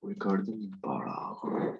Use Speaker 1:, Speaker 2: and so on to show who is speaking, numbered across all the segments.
Speaker 1: Recording in progress.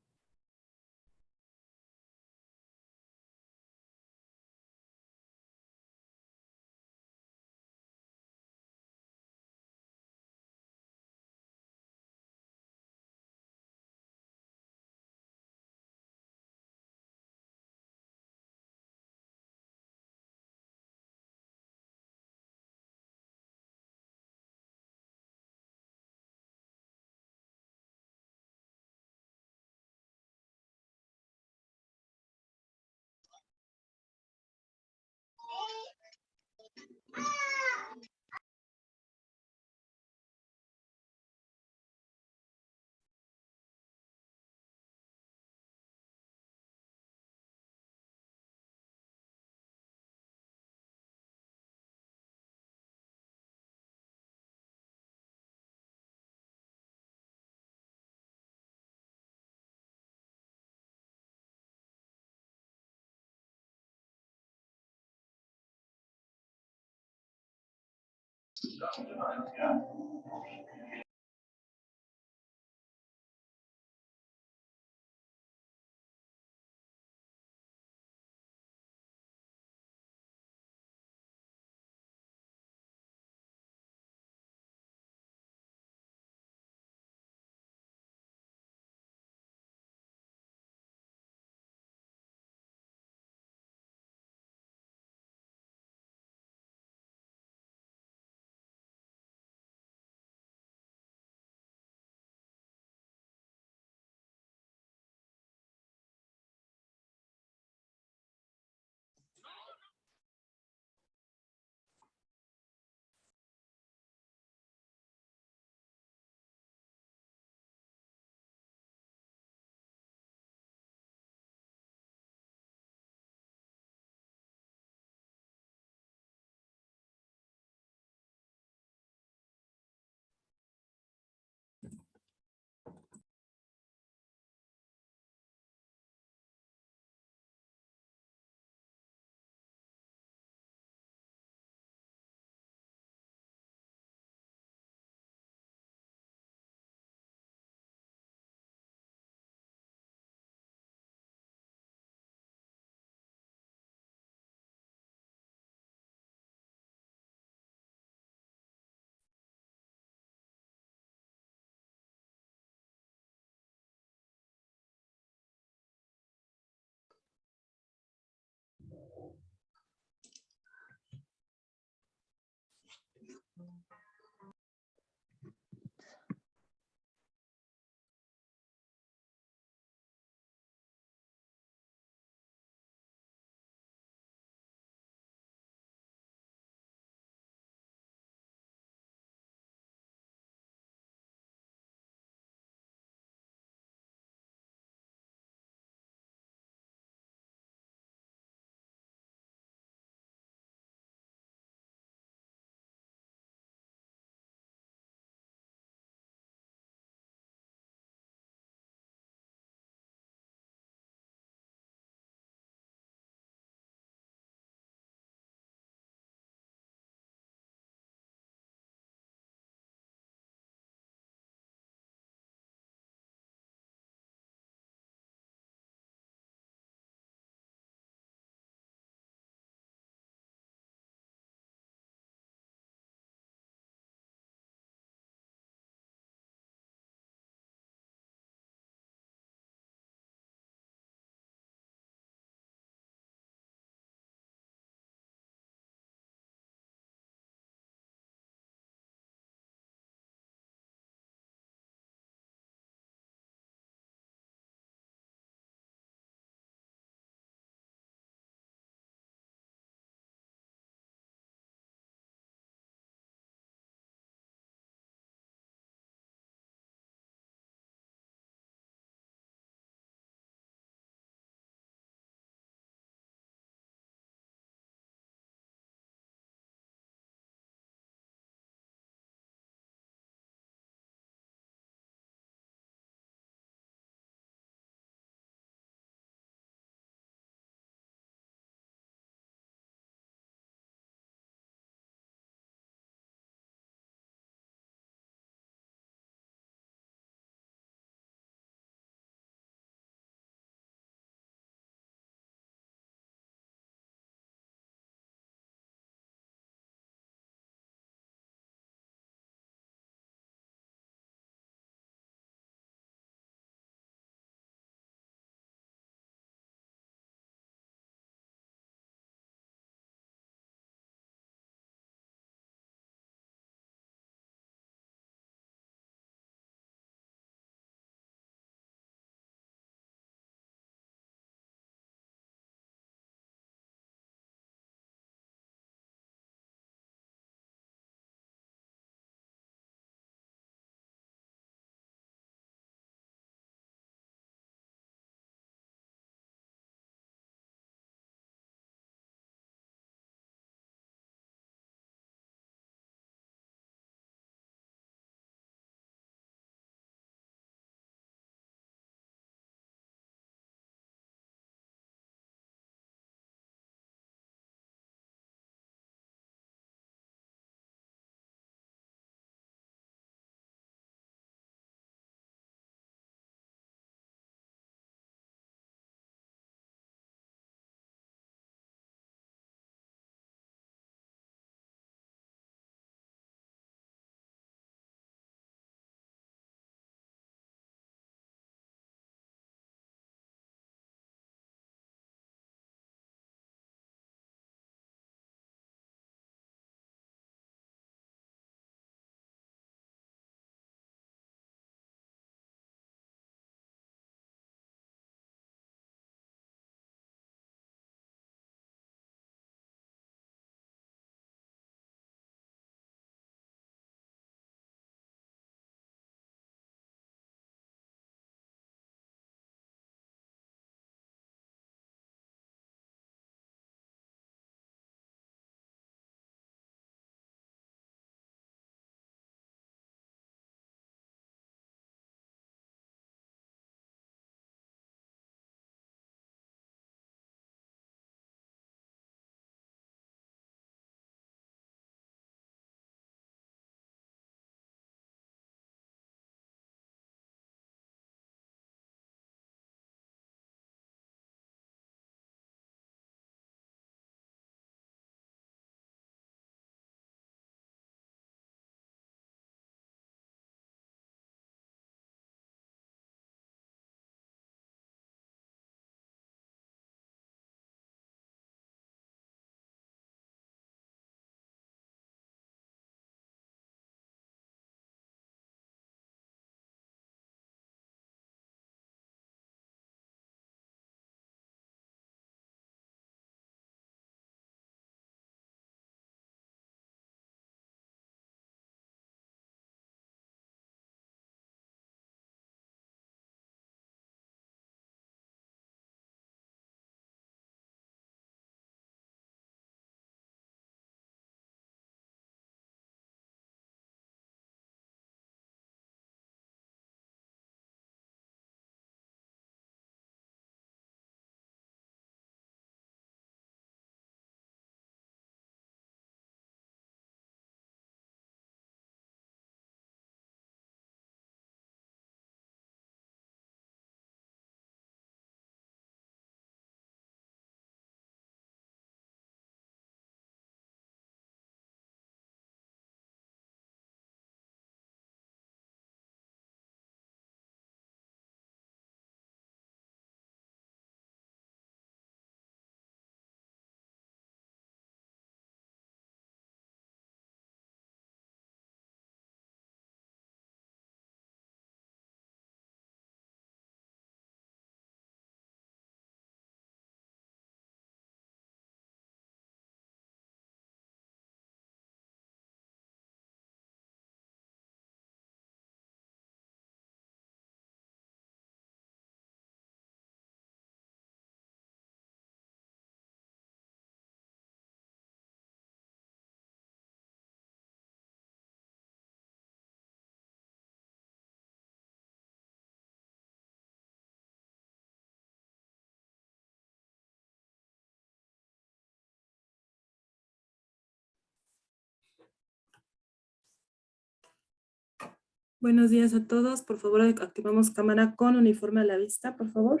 Speaker 2: Buenos días a todos. Por favor, activamos cámara con uniforme a la vista, por favor.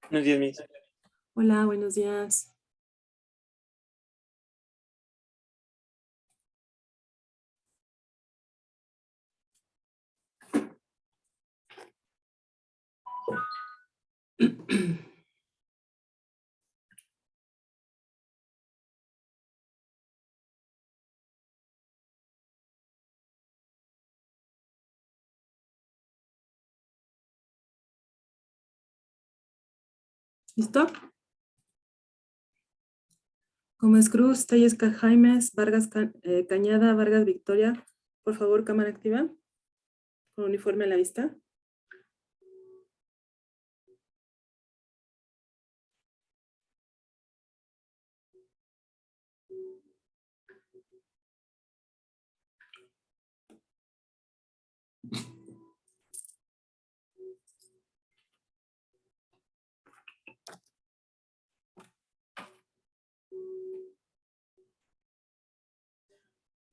Speaker 3: Buenos días, Miss.
Speaker 2: Hola, buenos días. ¿Listo? Gómez Cruz, Tellesca Jaimes, Vargas Cañada, Vargas Victoria. Por favor, cámara activa. Con uniforme a la vista.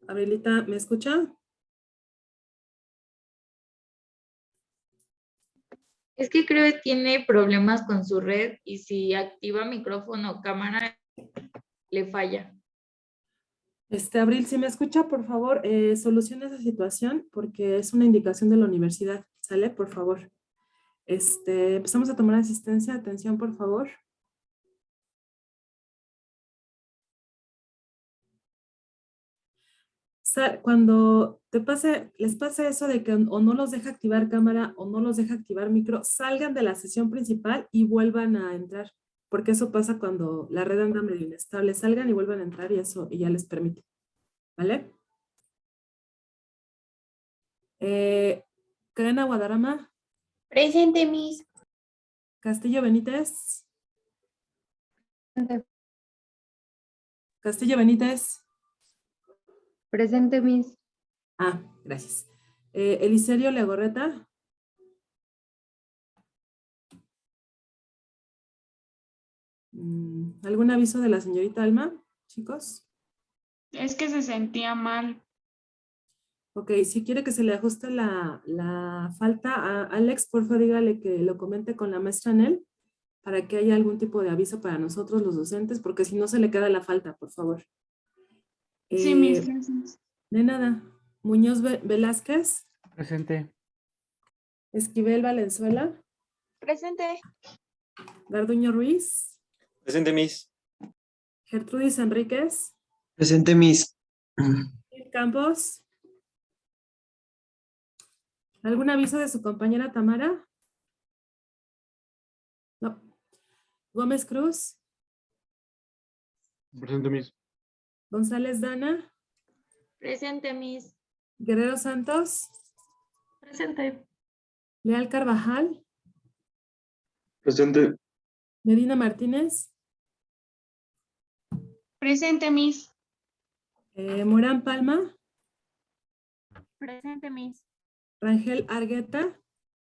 Speaker 2: Abrilita, ¿me escucha?
Speaker 4: Es que creo que tiene problemas con su red y si activa micrófono o cámara, le falla.
Speaker 2: Abril, si me escucha, por favor, solucione esa situación porque es una indicación de la universidad. ¿Sale? Por favor. Empezamos a tomar asistencia. Atención, por favor. Cuando les pase eso de que o no los deja activar cámara o no los deja activar micro, salgan de la sesión principal y vuelvan a entrar, porque eso pasa cuando la red anda medio inestable. Salgan y vuelvan a entrar y eso y ya les permite. ¿Vale? Cadena Guadarrama.
Speaker 5: Presente, Miss.
Speaker 2: Castillo Benítez. Castillo Benítez.
Speaker 5: Presente, Miss.
Speaker 2: Ah, gracias. Eliserio Legorreta. ¿Algún aviso de la señorita Alma, chicos?
Speaker 6: Es que se sentía mal.
Speaker 2: Ok, si quiere que se le ajuste la falta a Alex, por favor dígale que lo comente con la maestra Nel para que haya algún tipo de aviso para nosotros los docentes, porque si no se le queda la falta, por favor.
Speaker 6: Sí, Miss, gracias.
Speaker 2: De nada. Muñoz Velázquez.
Speaker 3: Presente.
Speaker 2: Esquivel Valenzuela.
Speaker 5: Presente.
Speaker 2: Garduño Ruiz.
Speaker 3: Presente, Miss.
Speaker 2: Gertrudis Enríquez.
Speaker 1: Presente, Miss.
Speaker 2: Campos. ¿Algún aviso de su compañera Tamara? No. Gómez Cruz.
Speaker 3: Presente, Miss.
Speaker 2: González Dana.
Speaker 4: Presente, Miss.
Speaker 2: Guerrero Santos.
Speaker 4: Presente.
Speaker 2: Leal Carvajal.
Speaker 3: Presente.
Speaker 2: Medina Martínez.
Speaker 6: Presente, Miss.
Speaker 2: Morán Palma.
Speaker 5: Presente, Miss.
Speaker 2: Rangel Argueta.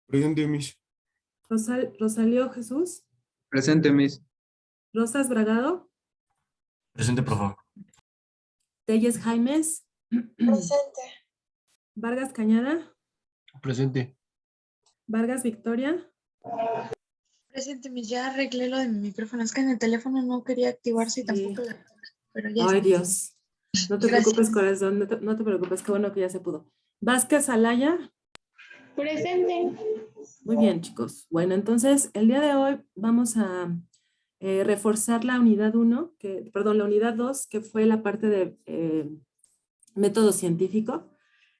Speaker 3: Presente, Miss.
Speaker 2: Rosalío Jesús.
Speaker 1: Presente, Miss.
Speaker 2: Rosas Bragado.
Speaker 7: Presente, por favor.
Speaker 2: Telles Jaimes.
Speaker 5: Presente.
Speaker 2: Vargas Cañada.
Speaker 7: Presente.
Speaker 2: Vargas Victoria.
Speaker 5: Presente, Miss. Ya arreglé lo de mi micrófono. Es que en el teléfono no quería activarse y
Speaker 2: Sí.
Speaker 5: tampoco la... Pero ya
Speaker 2: Ay,
Speaker 5: está.
Speaker 2: Dios. No te
Speaker 5: Gracias.
Speaker 2: preocupes, corazón. No te preocupes. Qué bueno que ya se pudo. Vázquez Alaya.
Speaker 6: Presente.
Speaker 2: Muy bien, chicos. Bueno, entonces, el día de hoy vamos a reforzar la unidad 1, la unidad 2, que fue la parte de método científico.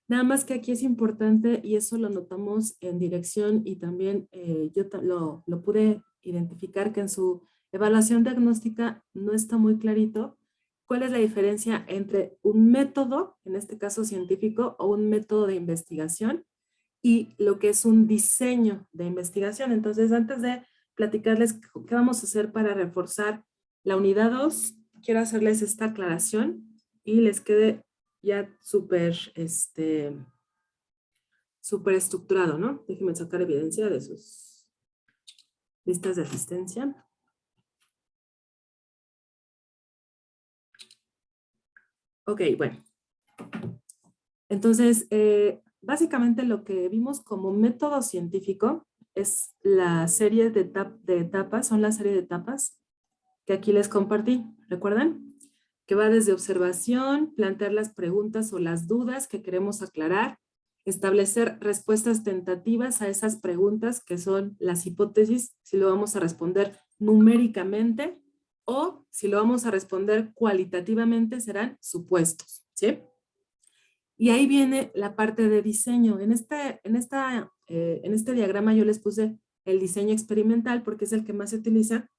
Speaker 2: Nada más que aquí es importante, y eso lo notamos en dirección y también yo lo pude identificar, que en su evaluación diagnóstica no está muy clarito cuál es la diferencia entre un método, en este caso científico, o un método de investigación, y lo que es un diseño de investigación. Entonces, antes de platicarles qué vamos a hacer para reforzar la unidad 2, quiero hacerles esta aclaración y les quede ya súper estructurado, ¿no? Déjenme sacar evidencia de sus listas de asistencia. Ok, bueno. Entonces, básicamente lo que vimos como método científico es la serie de etapas, son la serie de etapas que aquí les compartí, ¿recuerdan? Que va desde observación, plantear las preguntas o las dudas que queremos aclarar, establecer respuestas tentativas a esas preguntas que son las hipótesis, si lo vamos a responder numéricamente o si lo vamos a responder cualitativamente serán supuestos, ¿sí? Y ahí viene la parte de diseño. En este diagrama yo les puse el diseño experimental porque es el que más se utiliza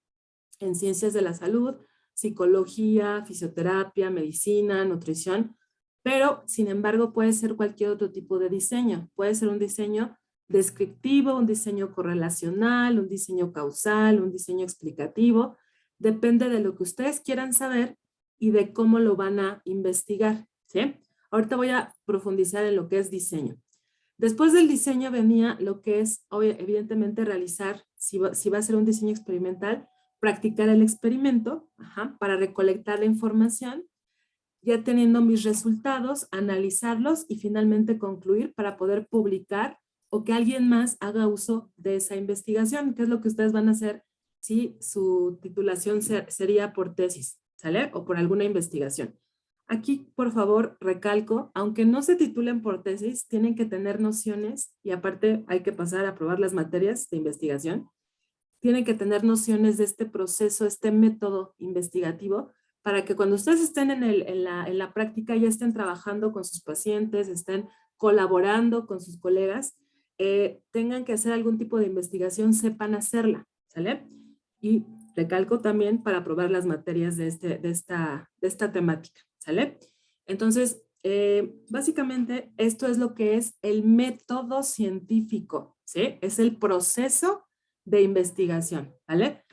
Speaker 2: en ciencias de la salud, psicología, fisioterapia, medicina, nutrición, pero sin embargo puede ser cualquier otro tipo de diseño. Puede ser un diseño descriptivo, un diseño correlacional, un diseño causal, un diseño explicativo. Depende de lo que ustedes quieran saber y de cómo lo van a investigar, ¿sí? Ahorita voy a profundizar en lo que es diseño. Después del diseño venía lo que es, evidentemente, realizar, si va a ser un diseño experimental, practicar el experimento para recolectar la información, ya teniendo mis resultados, analizarlos y finalmente concluir para poder publicar o que alguien más haga uso de esa investigación, que es lo que ustedes van a hacer si su titulación sería por tesis, ¿sale? O por alguna investigación. Aquí, por favor, recalco, aunque no se titulen por tesis, tienen que tener nociones y aparte hay que pasar a aprobar las materias de investigación. Tienen que tener nociones de este proceso, este método investigativo, para que cuando ustedes estén en la práctica ya estén trabajando con sus pacientes, estén colaborando con sus colegas, tengan que hacer algún tipo de investigación, sepan hacerla, ¿sale? Y recalco también para aprobar las materias de esta temática, ¿sale? Entonces, básicamente esto es lo que es el método científico, ¿sí? Es el proceso de investigación, ¿vale?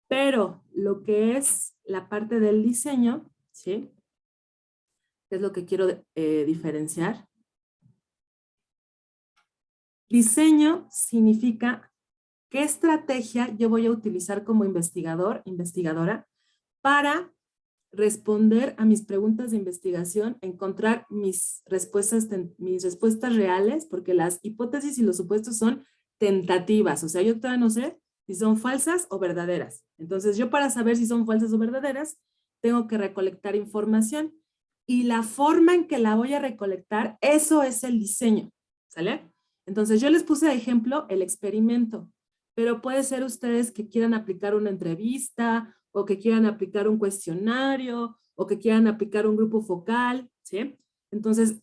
Speaker 2: Pero lo que es la parte del diseño, ¿sí? Es lo que quiero diferenciar. Diseño significa qué estrategia yo voy a utilizar como investigador, investigadora, para responder a mis preguntas de investigación, encontrar mis respuestas reales, porque las hipótesis y los supuestos son tentativas, o sea, yo todavía no sé si son falsas o verdaderas. Entonces, yo para saber si son falsas o verdaderas, tengo que recolectar información y la forma en que la voy a recolectar, eso es el diseño, ¿sale? Entonces, yo les puse de ejemplo el experimento, pero puede ser ustedes que quieran aplicar una entrevista o que quieran aplicar un cuestionario o que quieran aplicar un grupo focal, ¿sí? Entonces,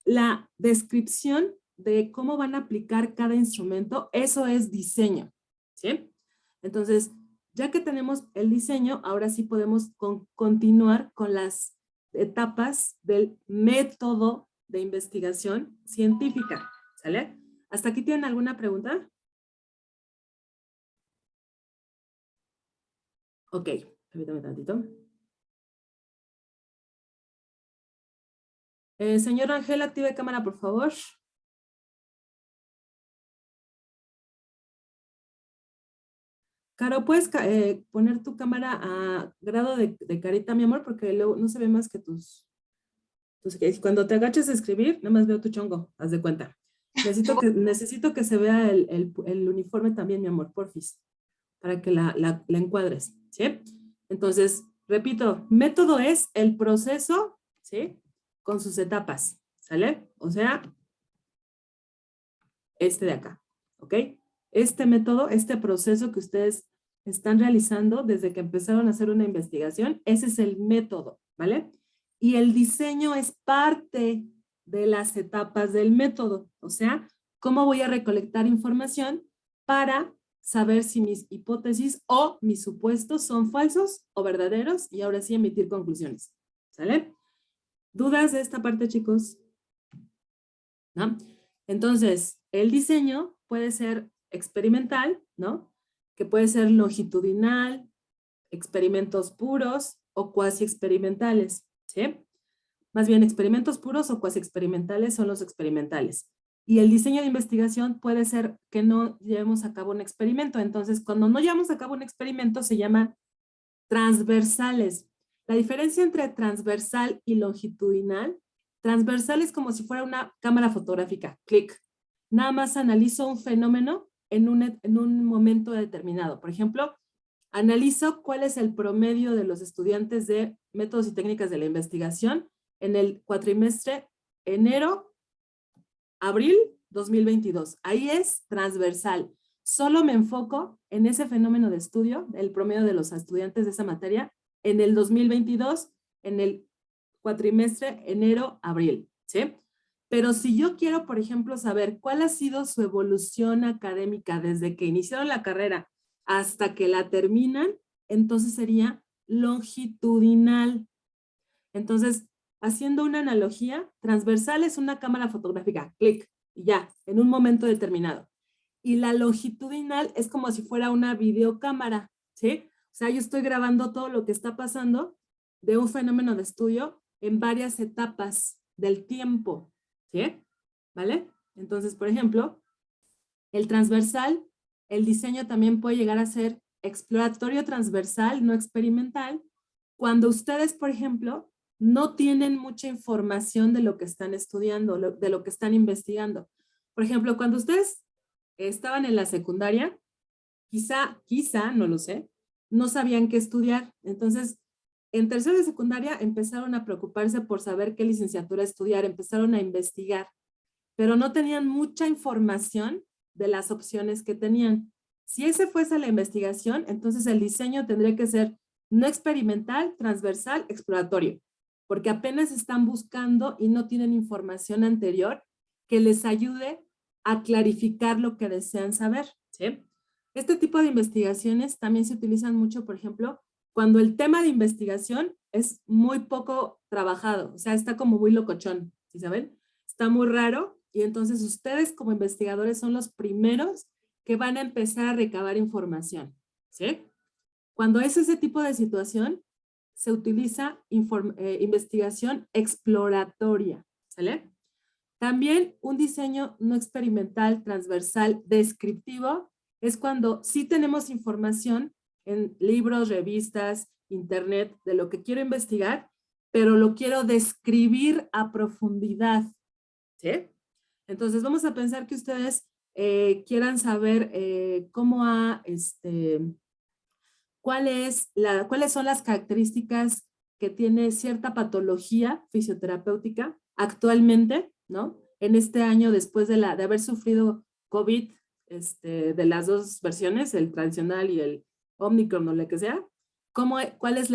Speaker 2: la descripción de cómo van a aplicar cada instrumento, eso es diseño, ¿sí? Entonces, ya que tenemos el diseño, ahora sí podemos continuar con las etapas del método de investigación científica, ¿sale? ¿Hasta aquí tienen alguna pregunta? Ok, permítame tantito. Señor Ángel, active cámara, por favor. Caro, ¿puedes poner tu cámara a grado de carita, mi amor? Porque luego no se ve más que tus... Cuando te agaches a escribir, nada más veo tu chongo, haz de cuenta. Necesito que se vea el uniforme también, mi amor, porfis, para que la encuadres, ¿sí? Entonces, repito, método es el proceso, ¿sí? Con sus etapas, ¿sale? O sea, este de acá, ¿ok? Este método, este proceso que ustedes están realizando desde que empezaron a hacer una investigación, ese es el método, ¿vale? Y el diseño es parte de las etapas del método, o sea, cómo voy a recolectar información para saber si mis hipótesis o mis supuestos son falsos o verdaderos y ahora sí emitir conclusiones, ¿sale? ¿Dudas de esta parte, chicos? ¿No? Entonces, el diseño puede ser experimental, ¿no? Que puede ser longitudinal, experimentos puros o cuasi experimentales, ¿sí? Más bien, experimentos puros o cuasi experimentales son los experimentales. Y el diseño de investigación puede ser que no llevemos a cabo un experimento. Entonces, cuando no llevamos a cabo un experimento, se llaman transversales. La diferencia entre transversal y longitudinal Transversal es como si fuera una cámara fotográfica, clic. Nada más analizo un fenómeno en un momento determinado. Por ejemplo, analizo cuál es el promedio de los estudiantes de métodos y técnicas de la investigación en el cuatrimestre enero-abril 2022. Ahí es transversal. Solo me enfoco en ese fenómeno de estudio, el promedio de los estudiantes de esa materia, en el 2022, en el cuatrimestre enero-abril, ¿sí? Pero si yo quiero, por ejemplo, saber cuál ha sido su evolución académica desde que iniciaron la carrera hasta que la terminan, entonces sería longitudinal. Entonces, haciendo una analogía, transversal es una cámara fotográfica, clic, y ya, en un momento determinado. Y la longitudinal es como si fuera una videocámara, ¿sí? O sea, yo estoy grabando todo lo que está pasando de un fenómeno de estudio en varias etapas del tiempo, ¿sí? ¿Vale? Entonces, por ejemplo, el transversal, el diseño también puede llegar a ser exploratorio transversal, no experimental, cuando ustedes, por ejemplo, no tienen mucha información de lo que están estudiando, de lo que están investigando. Por ejemplo, cuando ustedes estaban en la secundaria, quizá, no lo sé, no sabían qué estudiar. Entonces, en tercero de secundaria empezaron a preocuparse por saber qué licenciatura estudiar, empezaron a investigar, pero no tenían mucha información de las opciones que tenían. Si ese fuese la investigación, entonces el diseño tendría que ser no experimental, transversal, exploratorio, porque apenas están buscando y no tienen información anterior que les ayude a clarificar lo que desean saber, ¿sí? Este tipo de investigaciones también se utilizan mucho, por ejemplo, cuando el tema de investigación es muy poco trabajado, o sea, está como muy locochón, ¿sí saben? Está muy raro y entonces ustedes como investigadores son los primeros que van a empezar a recabar información, ¿sí? Cuando es ese tipo de situación, se utiliza investigación exploratoria, ¿sale? También un diseño no experimental, transversal, descriptivo, es cuando sí tenemos información en libros, revistas, internet, de lo que quiero investigar, pero lo quiero describir a profundidad, ¿sí? Entonces vamos a pensar que ustedes quieran saber cuáles son las características que tiene cierta patología fisioterapéutica actualmente, ¿no? En este año, después de haber sufrido COVID, de las dos versiones, el tradicional y el Omicron o lo que sea, ¿cuáles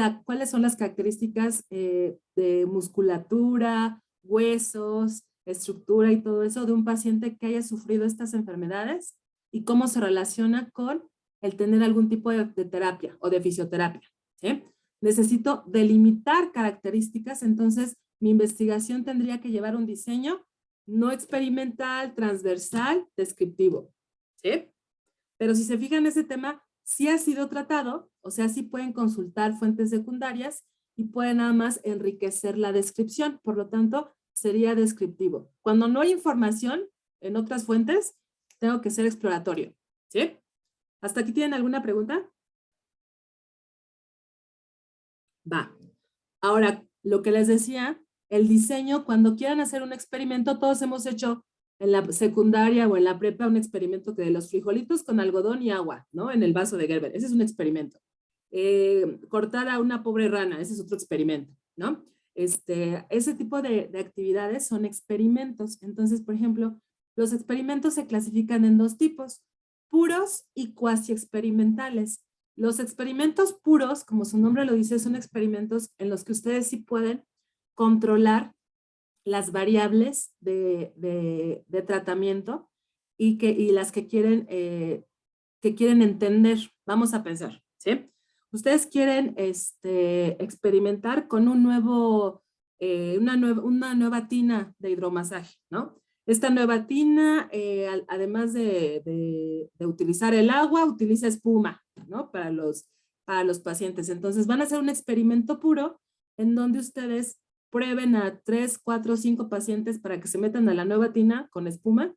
Speaker 2: son las características de musculatura, huesos, estructura y todo eso de un paciente que haya sufrido estas enfermedades y cómo se relaciona con el tener algún tipo de terapia o de fisioterapia, ¿sí? Necesito delimitar características, entonces mi investigación tendría que llevar un diseño no experimental, transversal, descriptivo, ¿sí? Pero si se fijan, ese tema sí ha sido tratado, o sea, sí pueden consultar fuentes secundarias y pueden nada más enriquecer la descripción, por lo tanto, sería descriptivo. Cuando no hay información en otras fuentes, tengo que ser exploratorio, ¿sí? ¿Hasta aquí tienen alguna pregunta? Va. Ahora, lo que les decía, el diseño, cuando quieran hacer un experimento, todos hemos hecho en la secundaria o en la prepa un experimento que de los frijolitos con algodón y agua, ¿no? En el vaso de Gerber. Ese es un experimento. Cortar a una pobre rana, ese es otro experimento, ¿no? Ese tipo de actividades son experimentos. Entonces, por ejemplo, los experimentos se clasifican en dos tipos, puros y cuasi experimentales. Los experimentos puros, como su nombre lo dice, son experimentos en los que ustedes sí pueden controlar las variables de tratamiento y las que quieren entender. Vamos a pensar, ¿sí? Ustedes quieren experimentar con una nueva tina de hidromasaje, ¿no? Esta nueva tina, además de utilizar el agua, utiliza espuma, ¿no? Para los pacientes. Entonces van a hacer un experimento puro en donde ustedes prueben a 3, 4, 5 pacientes para que se metan a la nueva tina con espuma,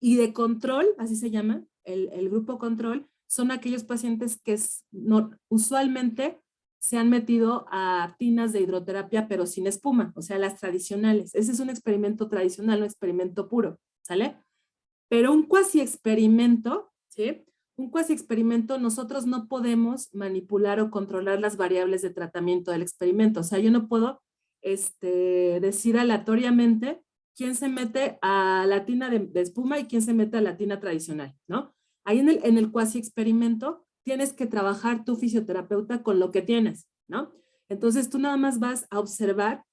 Speaker 2: y de control, así se llama, el grupo control, son aquellos pacientes que usualmente se han metido a tinas de hidroterapia, pero sin espuma, o sea, las tradicionales. Ese es un experimento tradicional, un experimento puro, ¿sale? Pero un cuasi experimento, ¿sí? Un cuasi experimento, nosotros no podemos manipular o controlar las variables de tratamiento del experimento. O sea, yo no puedo decir aleatoriamente quién se mete a la tina de espuma y quién se mete a la tina tradicional, ¿no? Ahí en el cuasi experimento tienes que trabajar tu fisioterapeuta con lo que tienes, ¿no? Entonces tú nada más vas a observar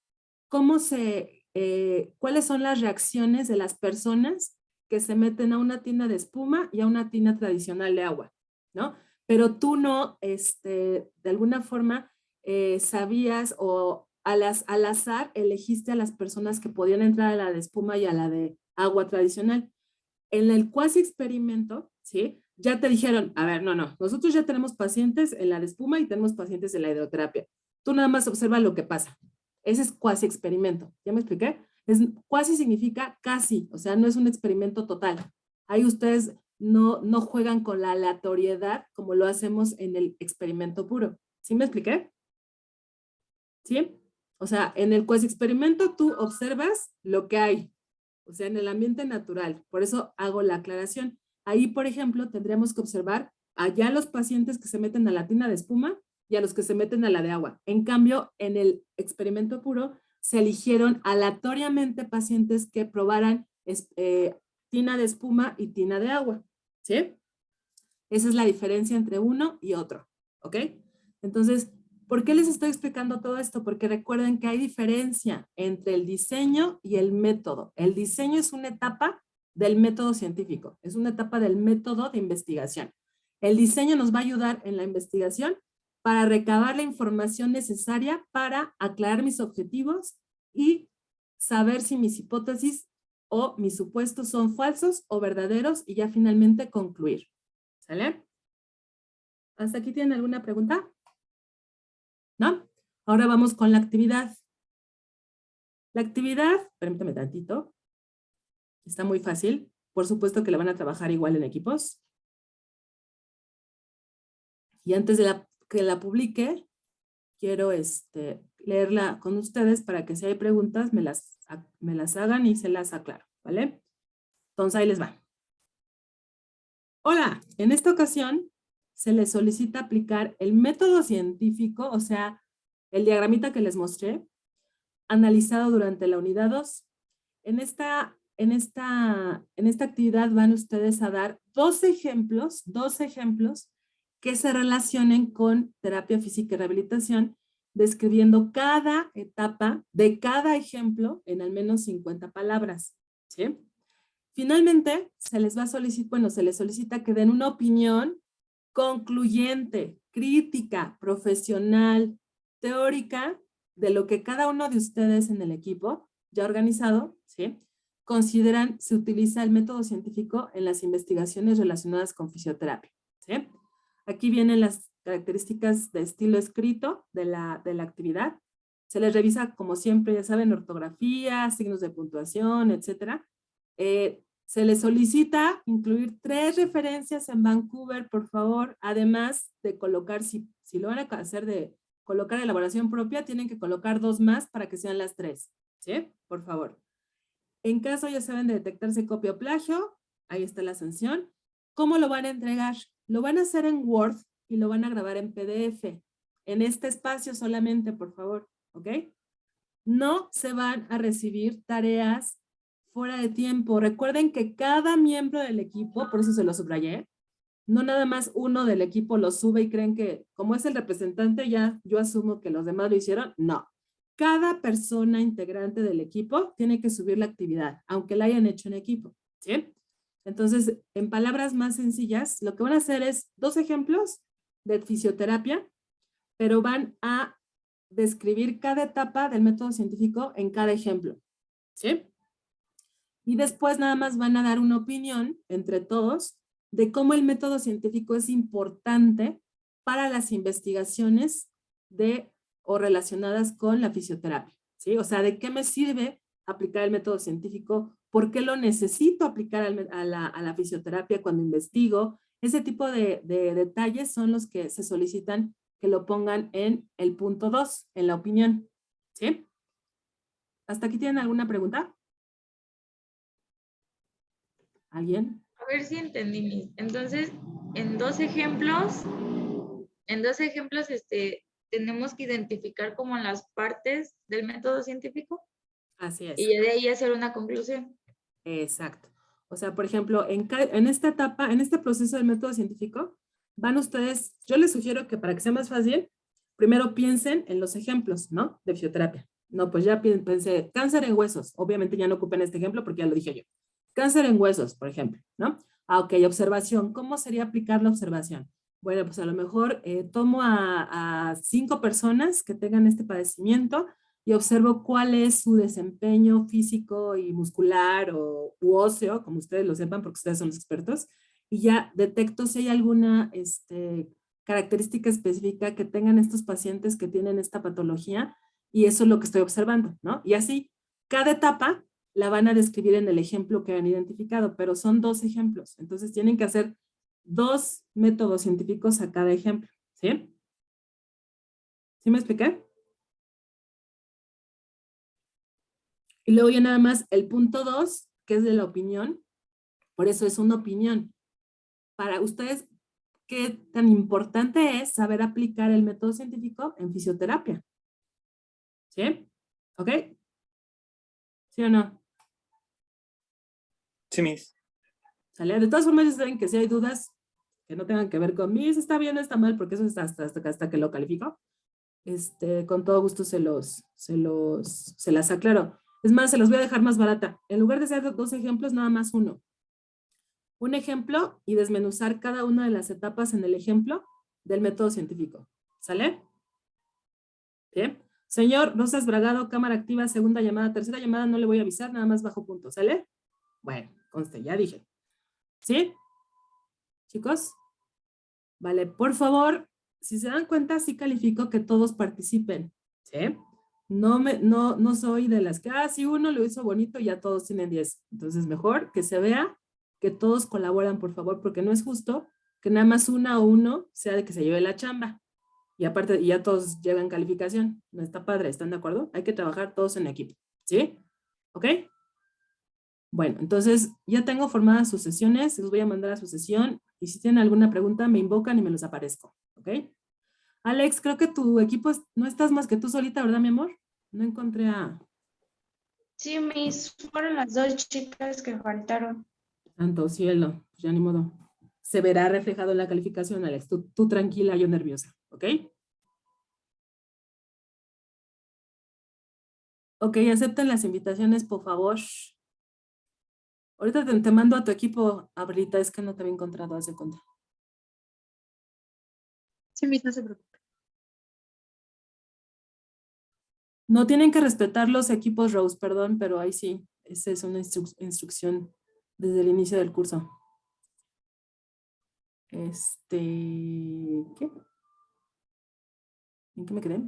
Speaker 2: cuáles son las reacciones de las personas que se meten a una tina de espuma y a una tina tradicional de agua, ¿no? Pero tú no, de alguna forma, sabías o al azar elegiste a las personas que podían entrar a la de espuma y a la de agua tradicional. En el cuasi experimento, ¿sí? Ya te dijeron, a ver, no, nosotros ya tenemos pacientes en la de espuma y tenemos pacientes en la hidroterapia. Tú nada más observa lo que pasa. Ese es cuasi experimento. ¿Ya me expliqué? Cuasi significa casi, o sea, no es un experimento total. Ahí ustedes no juegan con la aleatoriedad como lo hacemos en el experimento puro. ¿Sí me expliqué? ¿Sí? O sea, en el cuasi experimento tú observas lo que hay, o sea, en el ambiente natural. Por eso hago la aclaración. Ahí, por ejemplo, tendríamos que observar allá los pacientes que se meten a la tina de espuma y a los que se meten a la de agua. En cambio, en el experimento puro, se eligieron aleatoriamente pacientes que probaran tina de espuma y tina de agua, ¿sí? Esa es la diferencia entre uno y otro, ¿ok? Entonces, ¿por qué les estoy explicando todo esto? Porque recuerden que hay diferencia entre el diseño y el método. El diseño es una etapa del método científico, es una etapa del método de investigación. El diseño nos va a ayudar en la investigación para recabar la información necesaria para aclarar mis objetivos y saber si mis hipótesis o mis supuestos son falsos o verdaderos y ya finalmente concluir. ¿Sale? ¿Hasta aquí tienen alguna pregunta? ¿No? Ahora vamos con la actividad. La actividad, permítame tantito, está muy fácil. Por supuesto que la van a trabajar igual en equipos. Y antes de que la publique, quiero leerla con ustedes para que si hay preguntas me las hagan y se las aclaro, ¿vale? Entonces ahí les va. Hola, en esta ocasión se les solicita aplicar el método científico, o sea, el diagramita que les mostré, analizado durante la unidad 2. En esta actividad van ustedes a dar dos ejemplos que se relacionen con terapia física y rehabilitación, describiendo cada etapa de cada ejemplo en al menos 50 palabras, ¿sí? Finalmente, se les solicita que den una opinión concluyente, crítica, profesional, teórica, de lo que cada uno de ustedes en el equipo, ya organizado, ¿sí?, consideran se utiliza el método científico en las investigaciones relacionadas con fisioterapia, ¿sí? Aquí vienen las características de estilo escrito de la actividad. Se les revisa, como siempre, ya saben, ortografía, signos de puntuación, etcétera. Se les solicita incluir 3 referencias en Vancouver, por favor, además de colocar, si lo van a hacer de colocar elaboración propia, tienen que colocar 2 más para que sean las 3, ¿sí? Por favor. En caso, ya saben, de detectarse copia o plagio, ahí está la sanción. ¿Cómo lo van a entregar? Lo van a hacer en Word y lo van a grabar en PDF. En este espacio solamente, por favor, ¿ok? No se van a recibir tareas fuera de tiempo. Recuerden que cada miembro del equipo, por eso se lo subrayé, no nada más uno del equipo lo sube y creen que como es el representante ya yo asumo que los demás lo hicieron. No. Cada persona integrante del equipo tiene que subir la actividad, aunque la hayan hecho en equipo, ¿sí? Entonces, en palabras más sencillas, lo que van a hacer es 2 ejemplos de fisioterapia, pero van a describir cada etapa del método científico en cada ejemplo, ¿sí? Y después nada más van a dar una opinión entre todos de cómo el método científico es importante para las investigaciones o relacionadas con la fisioterapia, ¿sí? O sea, ¿de qué me sirve aplicar el método científico? ¿Por qué lo necesito aplicar a la fisioterapia cuando investigo? Ese tipo de detalles son los que se solicitan que lo pongan en el punto 2, en la opinión. ¿Sí? ¿Hasta aquí tienen alguna pregunta? ¿Alguien?
Speaker 4: A ver si entendí, Miss. Entonces, en dos ejemplos, tenemos que identificar como las partes del método científico
Speaker 2: Así es.
Speaker 4: y ya de ahí hacer una conclusión.
Speaker 2: Exacto. O sea, por ejemplo, en esta etapa, en este proceso del método científico, van ustedes, yo les sugiero que para que sea más fácil, primero piensen en los ejemplos, ¿no? De fisioterapia. No, pues ya pensé, cáncer en huesos. Obviamente ya no ocupen este ejemplo porque ya lo dije yo. Cáncer en huesos, por ejemplo, ¿no? Ah, ok, observación. ¿Cómo sería aplicar la observación? Bueno, pues a lo mejor tomo a 5 personas que tengan este padecimiento y observo cuál es su desempeño físico y muscular u óseo, como ustedes lo sepan, porque ustedes son los expertos, y ya detecto si hay alguna característica específica que tengan estos pacientes que tienen esta patología, y eso es lo que estoy observando, ¿no? Y así, cada etapa la van a describir en el ejemplo que han identificado, pero son 2 ejemplos, entonces tienen que hacer 2 métodos científicos a cada ejemplo, ¿sí? ¿Sí me expliqué? Y luego ya nada más el punto 2, que es de la opinión, por eso es una opinión. Para ustedes, ¿qué tan importante es saber aplicar el método científico en fisioterapia? ¿Sí? ¿Ok? ¿Sí o no?
Speaker 3: Sí, Miss.
Speaker 2: ¿Sale? De todas formas, ya saben que si hay dudas que no tengan que ver con mí, si está bien o está mal, porque eso es hasta que lo califico. Con todo gusto se las aclaro. Es más, se los voy a dejar más barata. En lugar de hacer 2 ejemplos, nada más uno. Un ejemplo y desmenuzar cada una de las etapas en el ejemplo del método científico. ¿Sale? Bien. Señor Rosas Bragado, cámara activa, segunda llamada, tercera llamada, no le voy a avisar, nada más bajo punto. ¿Sale? Bueno, conste, ya dije. ¿Sí? Chicos. Vale, por favor, si se dan cuenta, sí califico que todos participen. ¿Sí? No soy de las que, si uno lo hizo bonito, ya todos tienen 10. Entonces, mejor que se vea que todos colaboran, por favor, porque no es justo que nada más una o uno sea de que se lleve la chamba. Y aparte, y ya todos llegan calificación. No está padre, ¿están de acuerdo? Hay que trabajar todos en equipo. ¿Sí? ¿Ok? Bueno, entonces ya tengo formadas sus sesiones, los voy a mandar a su sesión y si tienen alguna pregunta me invocan y me los aparezco. ¿Ok? Alex, creo que tu equipo no estás más que tú solita, ¿verdad, mi amor? No encontré a...
Speaker 6: Sí, Miss, fueron las 2 chicas que faltaron.
Speaker 2: Santo cielo, pues ya ni modo. Se verá reflejado en la calificación, Alex. Tú tranquila, yo nerviosa, ¿ok? Ok, acepten las invitaciones, por favor. Ahorita te mando a tu equipo, Abrita, es que no te había encontrado, haz de cuenta.
Speaker 5: Sí, Miss, no se preocupe.
Speaker 2: No tienen que respetar los equipos, Rose, perdón, pero ahí sí. Esa es una instrucción desde el inicio del curso. ¿Qué? ¿En qué me quedé?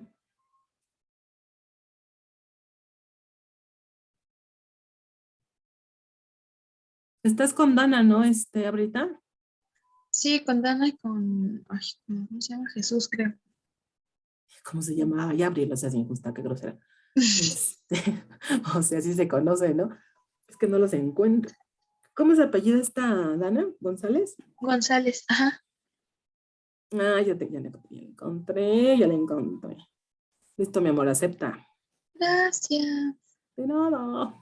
Speaker 2: Estás con Dana, ¿no, Abrita?
Speaker 5: Sí, con Dana y con, ay, ¿cómo se llama? Jesús, creo.
Speaker 2: ¿Cómo se llamaba? Ya abrí, o sea, es injusta, qué grosera. O sea, sí se conoce, ¿no? Es que no los encuentro. ¿Cómo se apellida esta Dana? ¿González?
Speaker 5: González, ajá.
Speaker 2: Ah, ya la encontré, ya la encontré. Listo, mi amor, acepta.
Speaker 5: Gracias.
Speaker 2: De nada.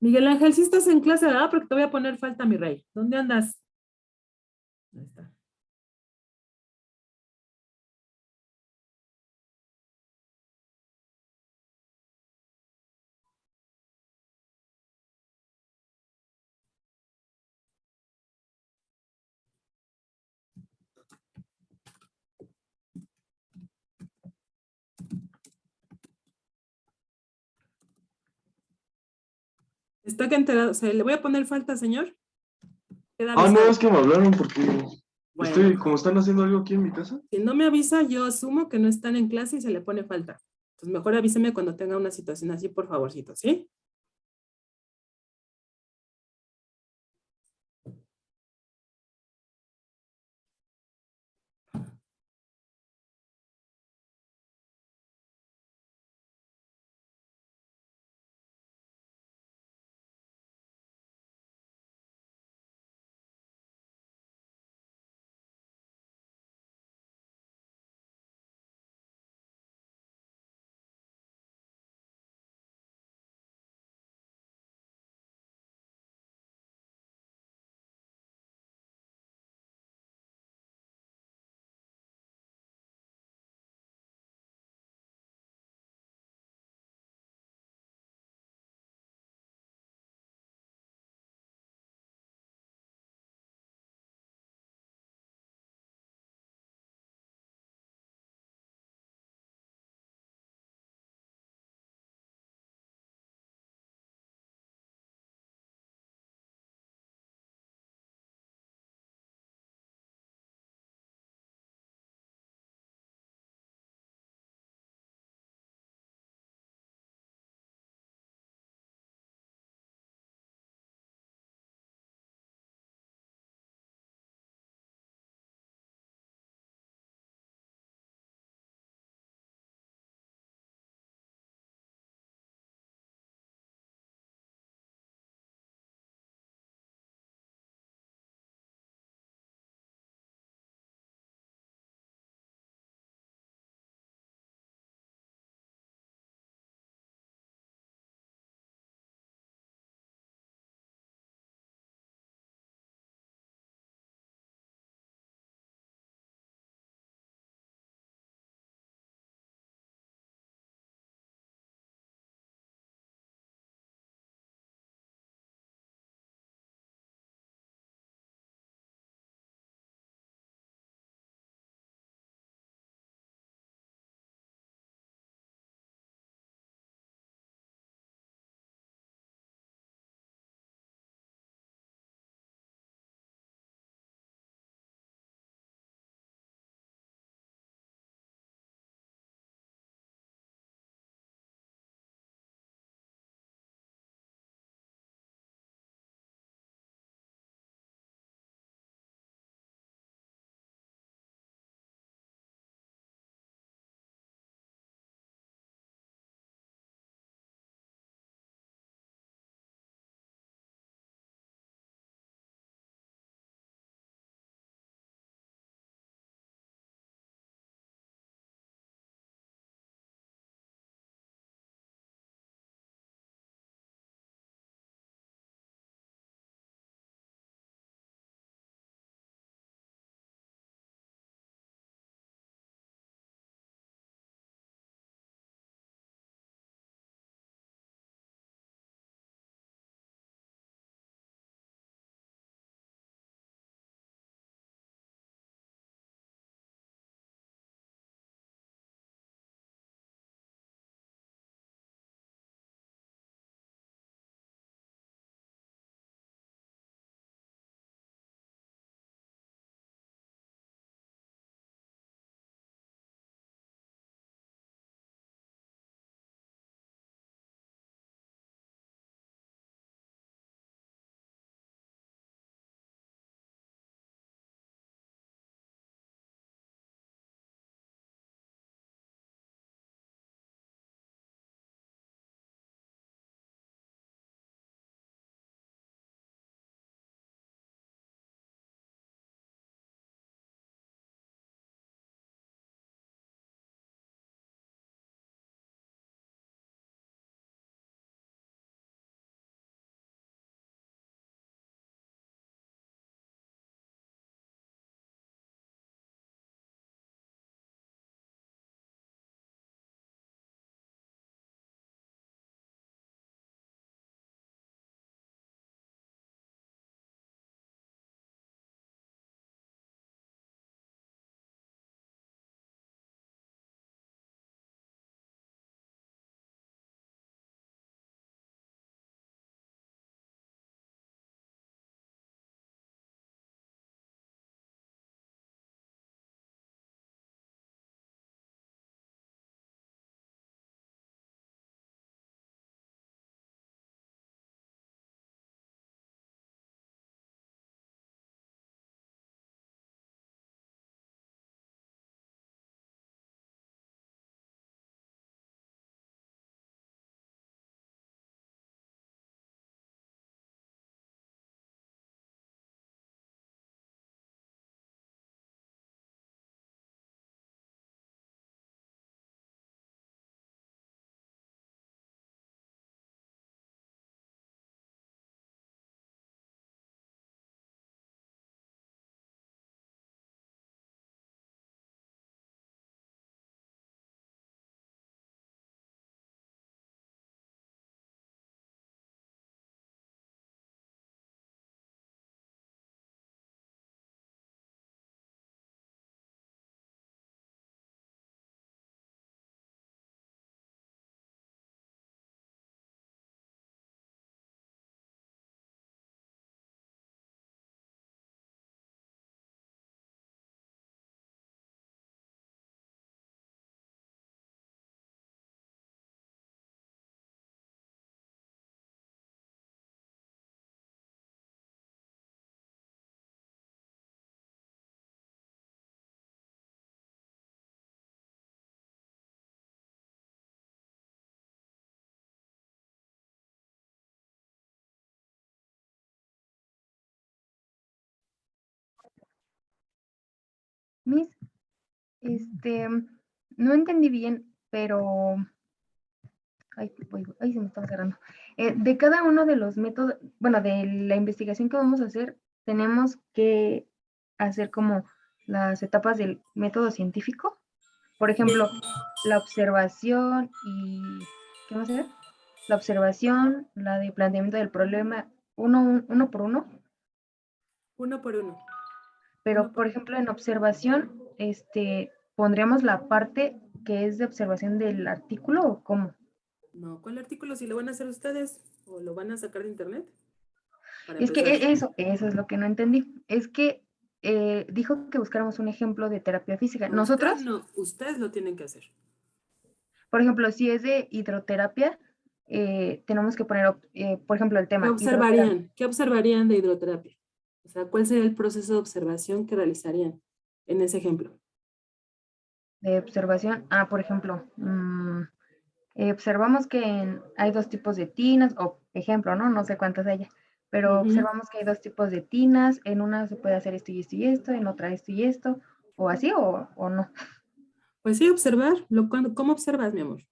Speaker 2: Miguel Ángel, sí estás en clase, ¿verdad? Porque te voy a poner falta, mi rey. ¿Dónde andas? Ahí está. Está que enterado. O sea, le voy a poner falta, señor. Queda
Speaker 8: No,
Speaker 2: avisado.
Speaker 8: es que me hablaron porque
Speaker 2: Bueno,
Speaker 8: como están haciendo algo aquí en mi casa.
Speaker 2: si no me avisa, yo asumo que no están en clase y se le pone falta. Entonces, mejor avíseme cuando tenga una situación así, por favorcito, ¿sí?
Speaker 9: No entendí bien, pero ay, se me estaba cerrando. De cada uno de los métodos, bueno, de la investigación que vamos a hacer, tenemos que hacer como las etapas del método científico. Por ejemplo, la observación y, ¿qué más era? La observación, la de planteamiento del problema, uno por uno.
Speaker 2: Uno por uno.
Speaker 9: Pero, por ejemplo, en observación, pondríamos la parte que es de observación del artículo o cómo.
Speaker 2: No, ¿cuál artículo? Si lo van a hacer ustedes o lo van a sacar de internet. Para
Speaker 9: Es que
Speaker 2: empezar.
Speaker 9: eso es lo que no entendí. Es que dijo que buscáramos un ejemplo de terapia física.
Speaker 2: No, ustedes
Speaker 9: Nosotros,
Speaker 2: no, ustedes lo tienen que hacer.
Speaker 9: por ejemplo, si es de hidroterapia, tenemos que poner, por ejemplo, el
Speaker 2: ¿Qué
Speaker 9: tema hidroterapia
Speaker 2: observarían? ¿Qué observarían de hidroterapia? O sea, ¿cuál sería el proceso de observación que realizarían en ese ejemplo?
Speaker 9: de observación. Ah, por ejemplo, observamos que hay dos tipos de tinas, o ejemplo, ¿no? No sé cuántas haya, pero
Speaker 2: Ujú.
Speaker 9: observamos que hay dos tipos de tinas, en una se puede hacer esto y esto y esto, en otra esto y esto, o así o no.
Speaker 2: Pues sí, observar. ¿Cómo observas, mi amor?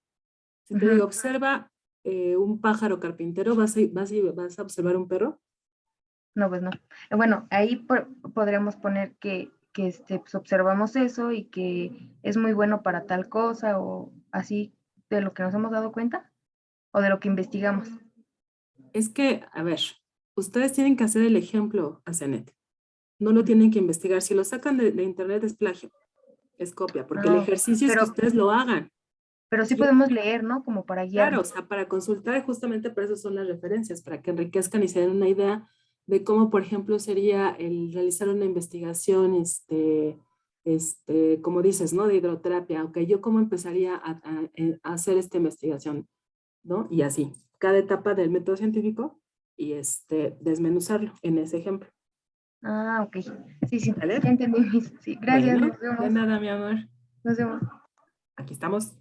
Speaker 2: Si te
Speaker 9: Ujú.
Speaker 2: digo, observa un pájaro carpintero, ¿vas a observar un perro?
Speaker 9: No, pues no. Bueno, ahí podríamos poner que pues observamos eso y que es muy bueno para tal cosa o así de lo que nos hemos dado cuenta o de lo que investigamos.
Speaker 2: Es que, a ver, ustedes tienen que hacer el ejemplo a CENET. No lo tienen que investigar. Si lo sacan de internet es plagio, es copia, porque el
Speaker 9: No,
Speaker 2: ejercicio es que
Speaker 9: pero,
Speaker 2: ustedes lo hagan.
Speaker 9: pero sí
Speaker 2: ¿Sí?
Speaker 9: podemos leer, ¿no? Como para
Speaker 2: Claro, o
Speaker 9: guiarnos.
Speaker 2: sea, para consultar justamente por eso son las referencias, para que enriquezcan y se den una idea de cómo, por ejemplo, sería el realizar una investigación, como dices, ¿no? De hidroterapia. Ok, yo cómo empezaría a hacer esta investigación, ¿no? Y así, cada etapa del método científico y desmenuzarlo en ese ejemplo.
Speaker 9: Ah, ok. Sí, sí,
Speaker 2: ¿Vale?
Speaker 9: ya entendí. Sí, gracias,
Speaker 2: Bueno,
Speaker 9: nos
Speaker 2: de
Speaker 9: vemos.
Speaker 2: nada, mi amor.
Speaker 9: Nos vemos.
Speaker 2: Aquí estamos.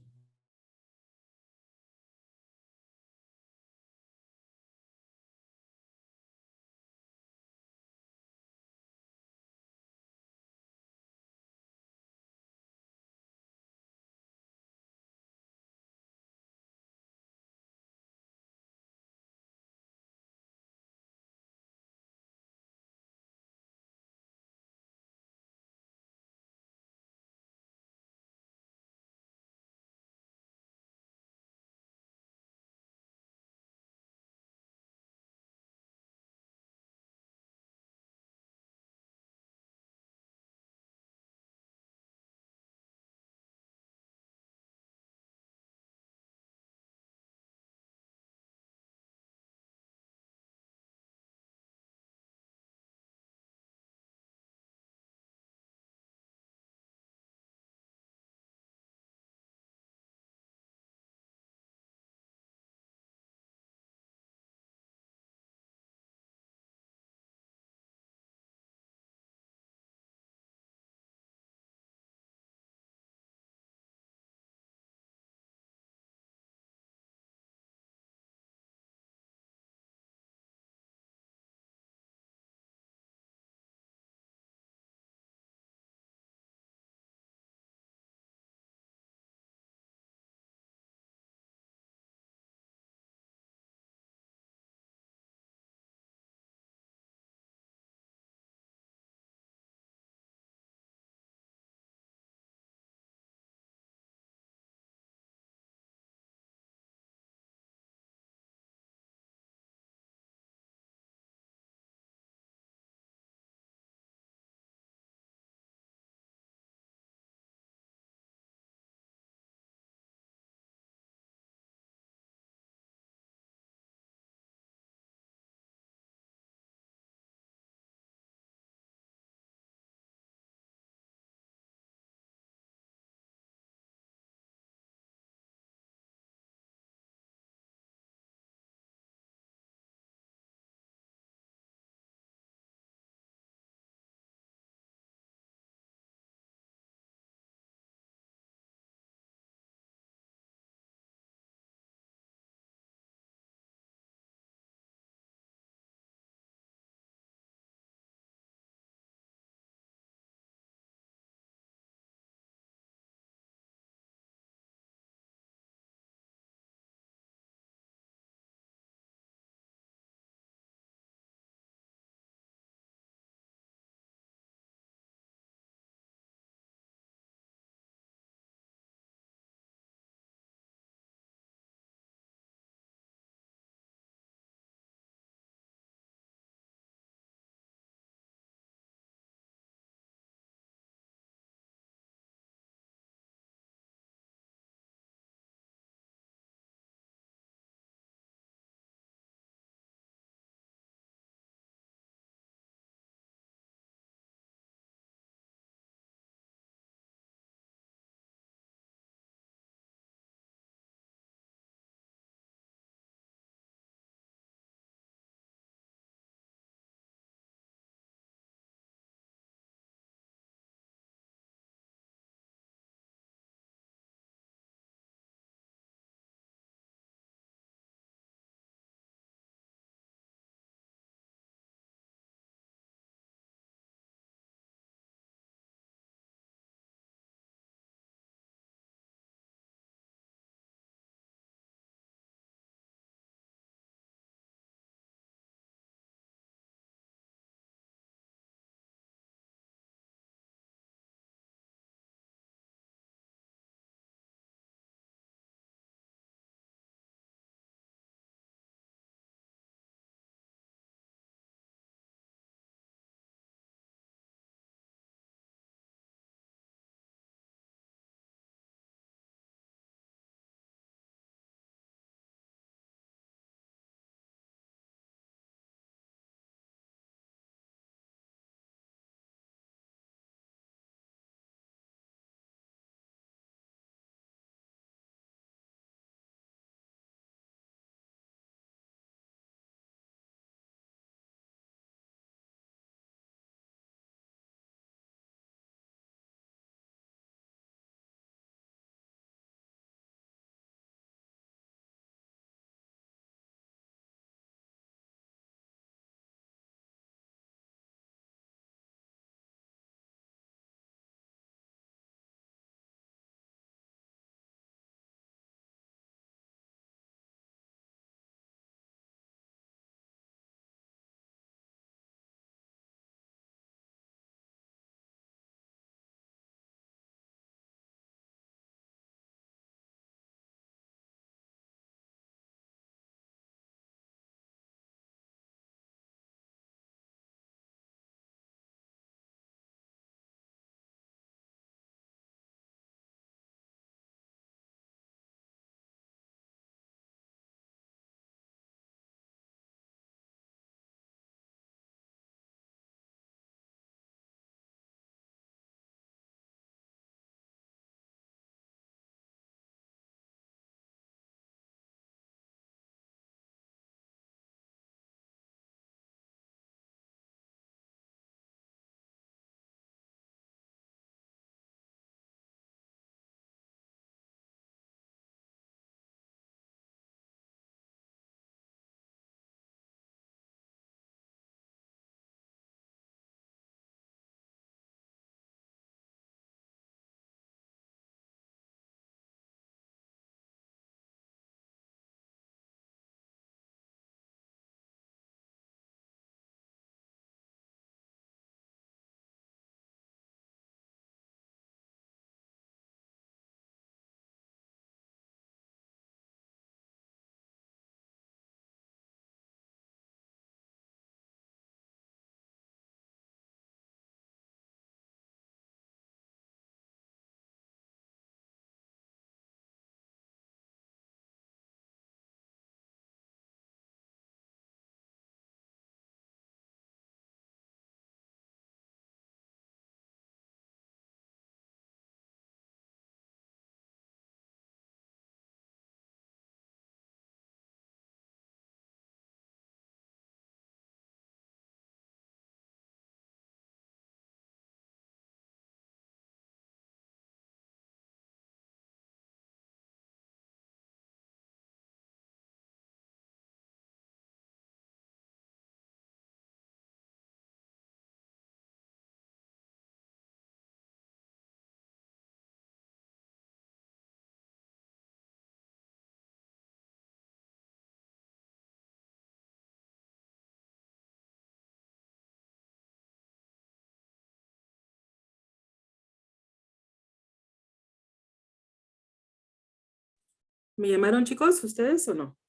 Speaker 2: ¿Me llamaron, chicos, ustedes o no?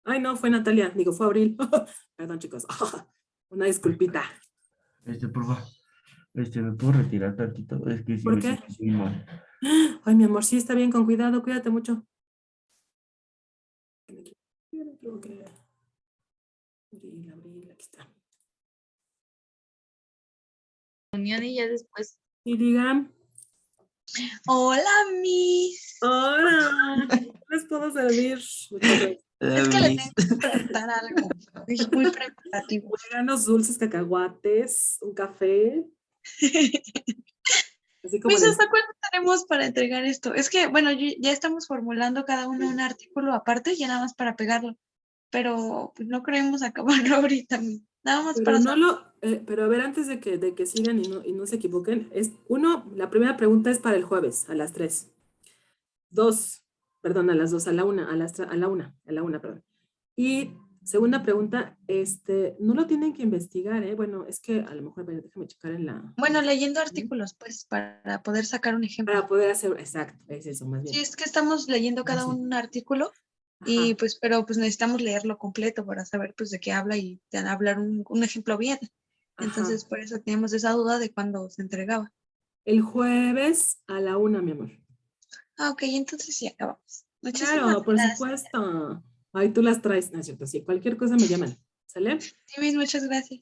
Speaker 2: Ay, no, fue Natalia. Digo, fue Abril. Perdón, chicos. Una disculpita.
Speaker 7: Porfa. ¿Me puedo retirar tantito? Es que sí
Speaker 2: ¿Por
Speaker 7: me
Speaker 2: qué?
Speaker 7: siento muy mal.
Speaker 2: Ay, mi amor, sí, está bien, con cuidado, cuídate mucho. Creo que... Abril, aquí está.
Speaker 4: Reunión y ya después.
Speaker 2: Y digan,
Speaker 5: Hola, Miss.
Speaker 2: hola, ¿qué les puedo servir? Muchas gracias.
Speaker 5: Es que le tengo que preguntar algo. Es muy preguntativo.
Speaker 2: Granos dulces, cacahuates, un café, así como
Speaker 5: Miss,
Speaker 2: les...
Speaker 5: ¿hasta cuándo tenemos para entregar esto? Es que, bueno, ya estamos formulando cada uno un artículo aparte, ya nada más para pegarlo. Pero pues, no queremos acabarlo ahorita, Miss. Nada más
Speaker 2: Pero
Speaker 5: para
Speaker 2: no
Speaker 5: saber.
Speaker 2: lo, pero a ver, antes de que sigan y no se equivoquen, la primera pregunta es para el jueves, a las 3. 2, perdón, a las 2, a la 1, a la 1, perdón. Y segunda pregunta, no lo tienen que investigar, ¿eh? Bueno, es que a lo mejor, bueno, déjame checar en la...
Speaker 5: Bueno, leyendo artículos, pues, para poder sacar un ejemplo.
Speaker 2: Para poder hacer, exacto, es eso, más bien.
Speaker 5: Sí, es que estamos leyendo cada uno un artículo y
Speaker 2: Ajá.
Speaker 5: pues, pero pues necesitamos leerlo completo para saber pues de qué habla y de hablar un ejemplo bien. Entonces,
Speaker 2: Ajá.
Speaker 5: por eso teníamos esa duda de cuándo se entregaba.
Speaker 2: El jueves a la 1, mi amor.
Speaker 5: Ah, ok, entonces sí acabamos. Muchísimas
Speaker 2: Claro, por
Speaker 5: gracias.
Speaker 2: supuesto. Ahí tú las traes, ¿no es cierto? Sí, cualquier cosa me llaman. ¿Sale?
Speaker 5: Sí, Miss, muchas gracias.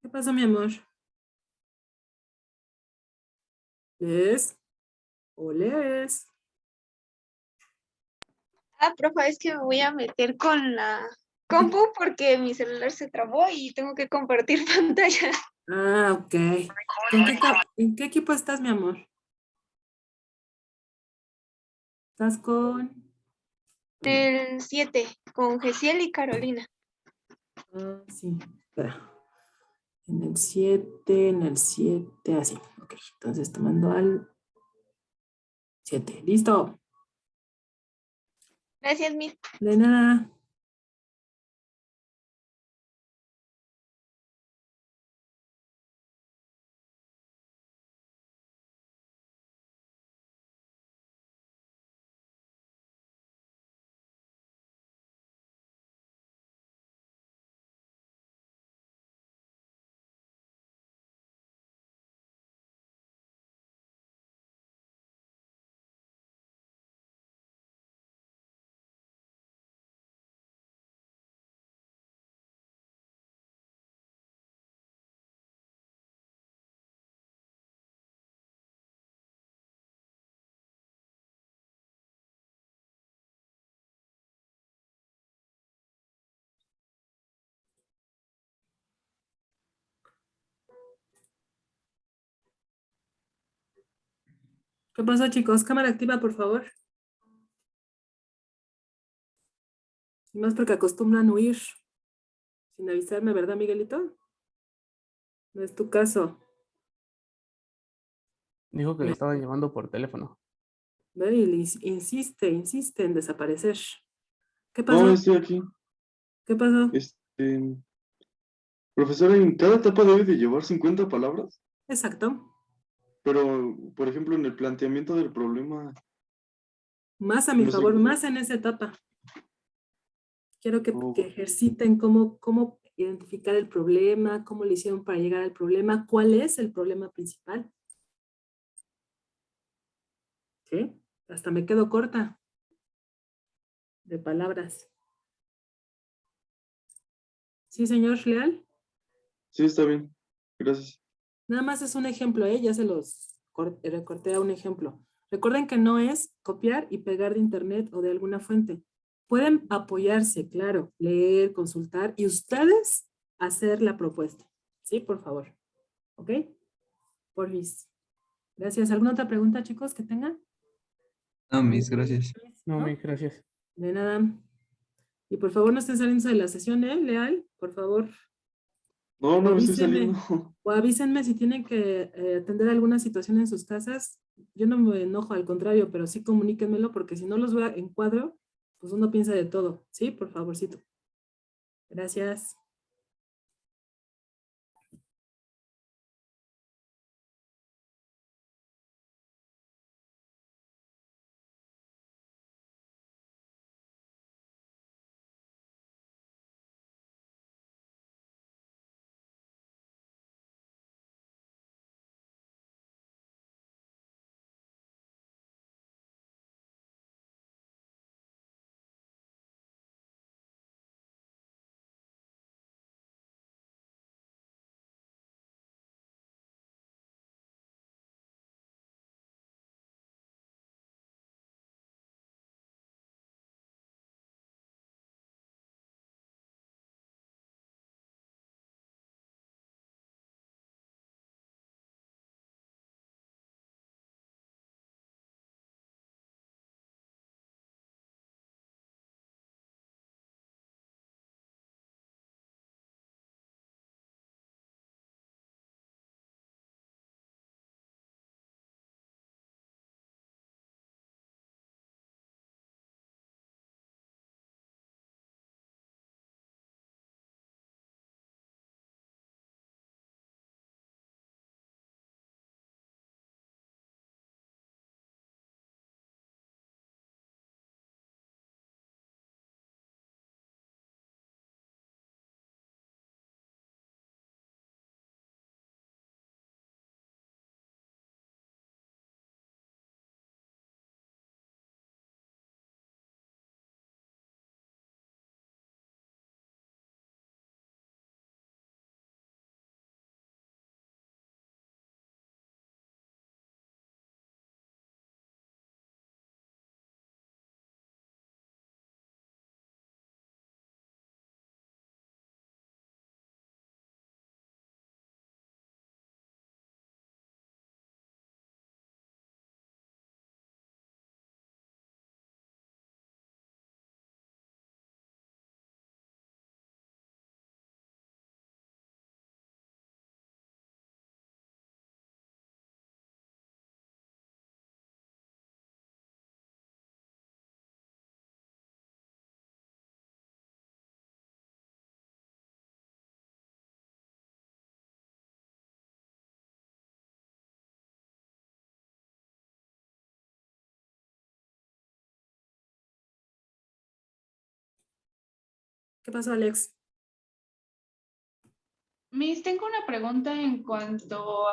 Speaker 2: ¿Qué pasó, mi amor? ¿Lees? ¿O lees?
Speaker 6: Profa, es que me voy a meter con la compu porque mi celular se trabó y tengo que compartir pantalla.
Speaker 2: Ah, ok. ¿En qué equipo estás, mi amor? ¿Estás con...?
Speaker 6: El 7 con Gesiel y Carolina.
Speaker 2: Ah, sí. Espera. En el 7, así. Ok, entonces tomando al 7. ¿Listo?
Speaker 6: Gracias, Miss.
Speaker 2: De nada. ¿Qué pasó, chicos? Cámara activa, por favor. Y más porque acostumbran huir sin avisarme, ¿verdad, Miguelito? No es tu caso.
Speaker 3: Dijo que le estaban llamando por teléfono.
Speaker 2: ¿Ve? Y insiste en desaparecer. ¿Qué
Speaker 8: No,
Speaker 2: pasó?
Speaker 8: estoy aquí.
Speaker 2: ¿Qué pasó?
Speaker 8: Profesora, en cada etapa debe de llevar 50 palabras,
Speaker 2: Exacto.
Speaker 8: pero, por ejemplo, en el planteamiento del problema,
Speaker 2: Más a mi
Speaker 8: no sé.
Speaker 2: favor, más en esa etapa. Quiero que
Speaker 8: Oh,
Speaker 2: ejerciten cómo identificar el problema, cómo le hicieron para llegar al problema, cuál es el problema principal. ¿Sí? Hasta me quedo corta de palabras. ¿Sí, señor Leal?
Speaker 8: sí, está bien. Gracias.
Speaker 2: Nada más es un ejemplo, ¿eh? Ya se los recorté a un ejemplo. Recuerden que no es copiar y pegar de internet o de alguna fuente. Pueden apoyarse, claro, leer, consultar y ustedes hacer la propuesta. ¿Sí? Por favor. ¿Ok? Porfis. Gracias. ¿Alguna otra pregunta, chicos, que tengan?
Speaker 1: No, Miss, gracias.
Speaker 3: No,
Speaker 2: ¿No?
Speaker 3: Miss, gracias.
Speaker 2: De nada. Y por favor no estén saliendo de la sesión, ¿eh? Leal, por favor.
Speaker 8: No,
Speaker 2: O
Speaker 8: no me estoy
Speaker 2: avísenme,
Speaker 8: saliendo.
Speaker 2: o avísenme si tienen que atender alguna situación en sus casas. Yo no me enojo, al contrario, pero sí comuníquenmelo porque si no los veo en cuadro, pues uno piensa de todo. ¿Sí? Por favorcito. Gracias. ¿Qué pasó, Alex?
Speaker 10: Miss, tengo una pregunta en cuanto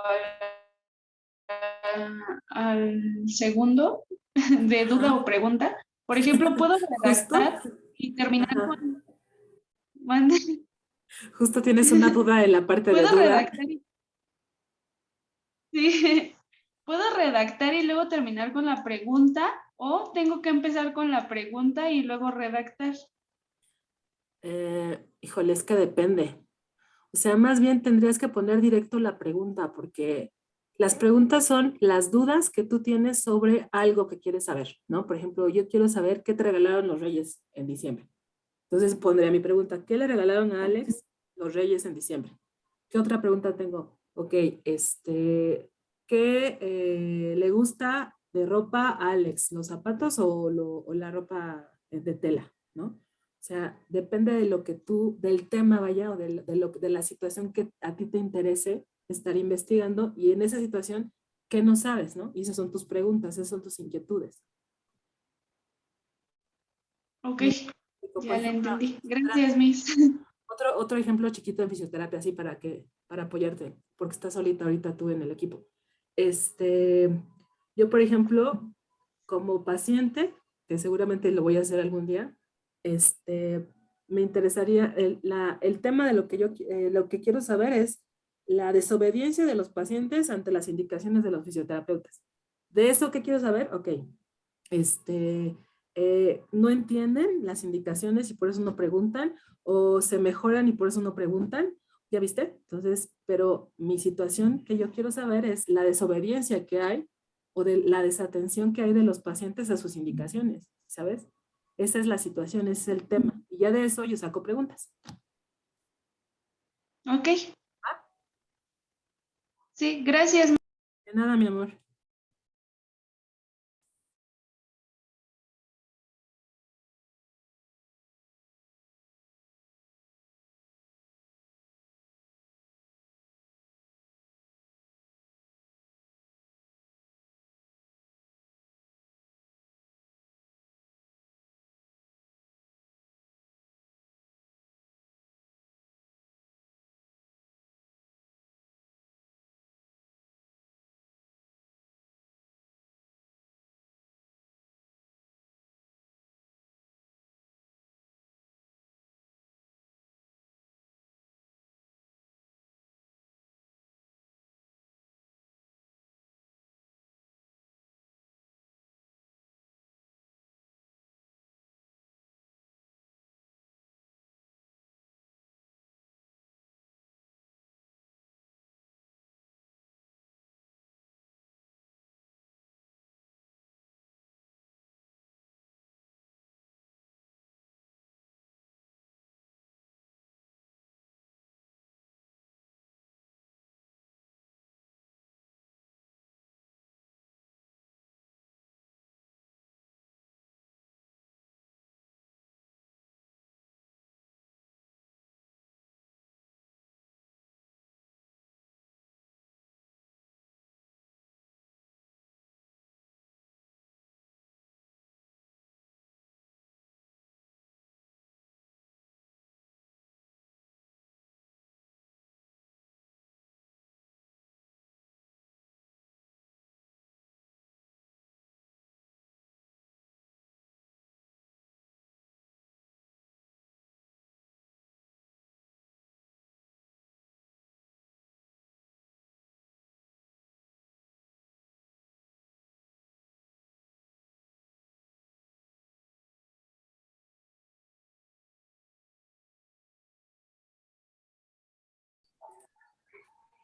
Speaker 10: al segundo de duda
Speaker 2: Ajá.
Speaker 10: o pregunta. Por ejemplo, ¿puedo
Speaker 2: Justo.
Speaker 10: redactar y terminar
Speaker 2: Ajá.
Speaker 10: con... mande?
Speaker 2: Justo tienes una duda en la parte de
Speaker 10: ¿Puedo
Speaker 2: duda.
Speaker 10: redactar y... Sí. ¿Puedo redactar y luego terminar con la pregunta o tengo que empezar con la pregunta y luego redactar?
Speaker 2: Híjole, es que depende. O sea, más bien tendrías que poner directo la pregunta, porque las preguntas son las dudas que tú tienes sobre algo que quieres saber, ¿no? Por ejemplo, yo quiero saber qué te regalaron los Reyes en diciembre. Entonces pondría mi pregunta, ¿qué le regalaron a Alex los Reyes en diciembre? ¿Qué otra pregunta tengo? Ok, ¿qué le gusta de ropa a Alex? ¿Los zapatos o la ropa de tela, ¿no? O sea, depende de lo que tú, del tema vaya, o de la situación que a ti te interese estar investigando, y en esa situación, ¿qué no sabes, no? Y esas son tus preguntas, esas son tus inquietudes.
Speaker 10: Ok,
Speaker 2: Por
Speaker 10: ya la
Speaker 2: ejemplo,
Speaker 10: entendí. Gracias, Miss.
Speaker 2: otro ejemplo chiquito en fisioterapia, así para apoyarte, porque estás solita ahorita tú en el equipo. Yo, por ejemplo, como paciente, que seguramente lo voy a hacer algún día, me interesaría, el tema de lo que quiero saber es la desobediencia de los pacientes ante las indicaciones de los fisioterapeutas. ¿De eso qué quiero saber? Ok, no entienden las indicaciones y por eso no preguntan, o se mejoran y por eso no preguntan, ¿ya viste? Entonces, pero mi situación que yo quiero saber es la desobediencia que hay o de la desatención que hay de los pacientes a sus indicaciones, ¿sabes? Esa es la situación, ese es el tema. Y ya de eso yo saco preguntas.
Speaker 10: Ok. Sí, gracias.
Speaker 2: De nada, mi amor.